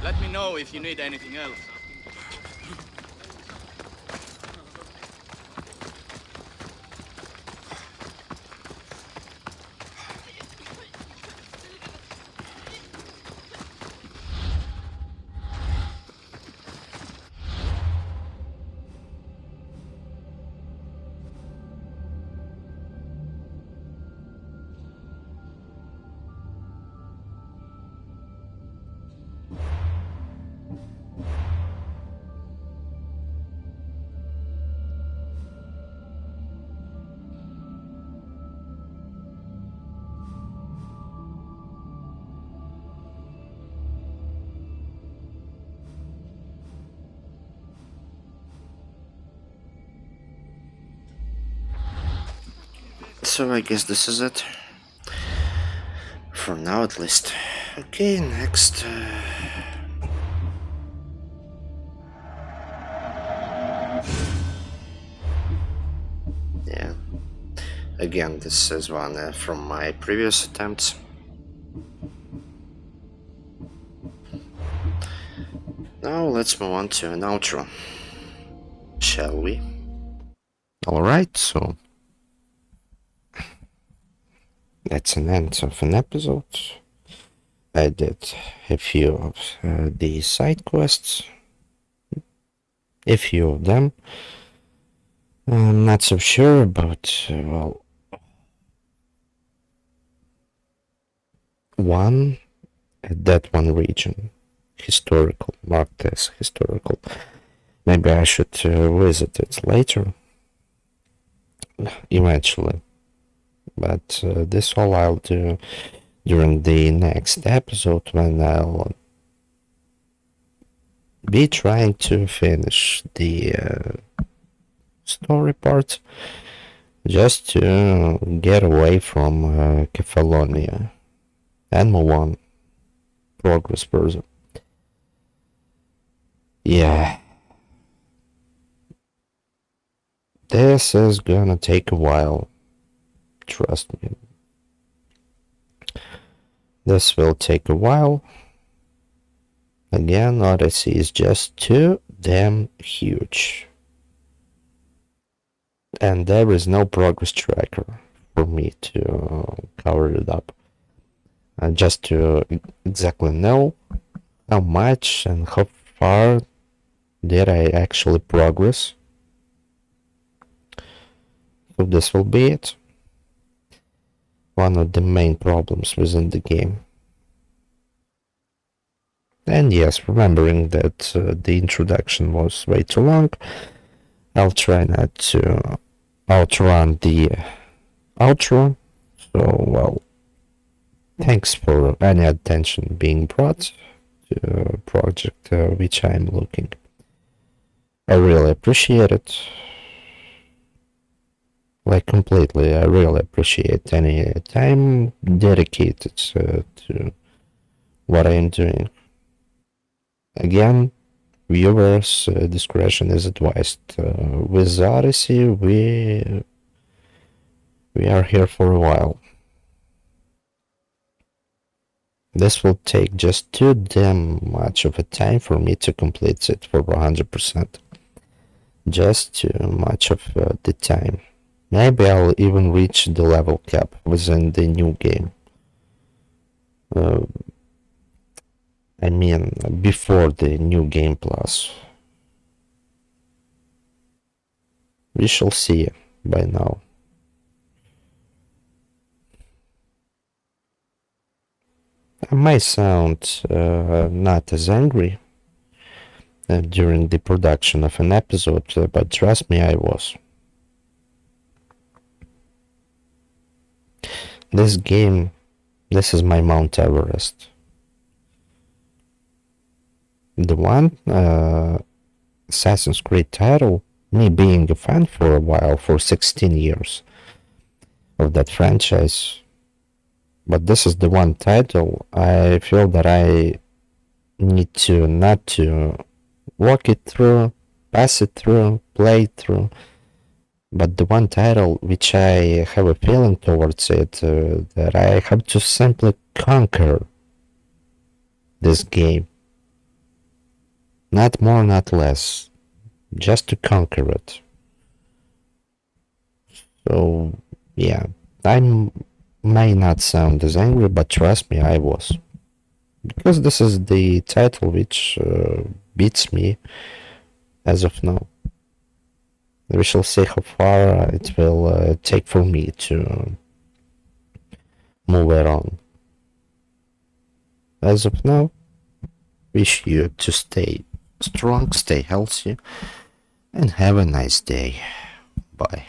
Let me know if you need anything else. so I guess this is it. For now, at least. Okay, next. Yeah. Again, this is one from my previous attempts. Now let's move on to an outro. Shall we? Alright, so that's an end of an episode. I did a few of the side quests. A few of them. I'm not so sure about, well, one at that one region. Historical, marked as historical. Maybe I should visit it later. Eventually. But this all I'll do during the next episode, when I'll be trying to finish the story part, just to get away from Kefalonia and move on, progress further. Yeah, this is gonna take a while, trust me. This will take a while. Again, Odyssey is just too damn huge. And there is no progress tracker for me to cover it up. Just to exactly know how much and how far did I actually progress. So this will be it. One of the main problems within the game. And yes, remembering that the introduction was way too long, I'll try not to outrun the outro. So, well, thanks for any attention being brought to a project which I'm looking. I really appreciate it. Like, completely, I really appreciate any time dedicated to what I am doing. Again, viewers' discretion is advised. With Odyssey, we are here for a while. This will take just too damn much of a time for me to complete it for 100%. Just too much of the time. Maybe I'll even reach the level cap within the new game. I mean, before the new game plus. We shall see by now. I might sound not as angry during the production of an episode, but trust me, I was. This game, this is my Mount Everest. The one Assassin's Creed title, me being a fan for a while, for 16 years of that franchise. But this is the one title I feel that I need to not to walk it through, pass it through, play it through. But the one title which I have a feeling towards it, that I have to simply conquer this game. Not more, not less. Just to conquer it. So, yeah. I may not sound as angry, but trust me, I was. Because this is the title which beats me as of now. We shall see how far it will take for me to move it on. As of now, wish you to stay strong, stay healthy, and have a nice day. Bye.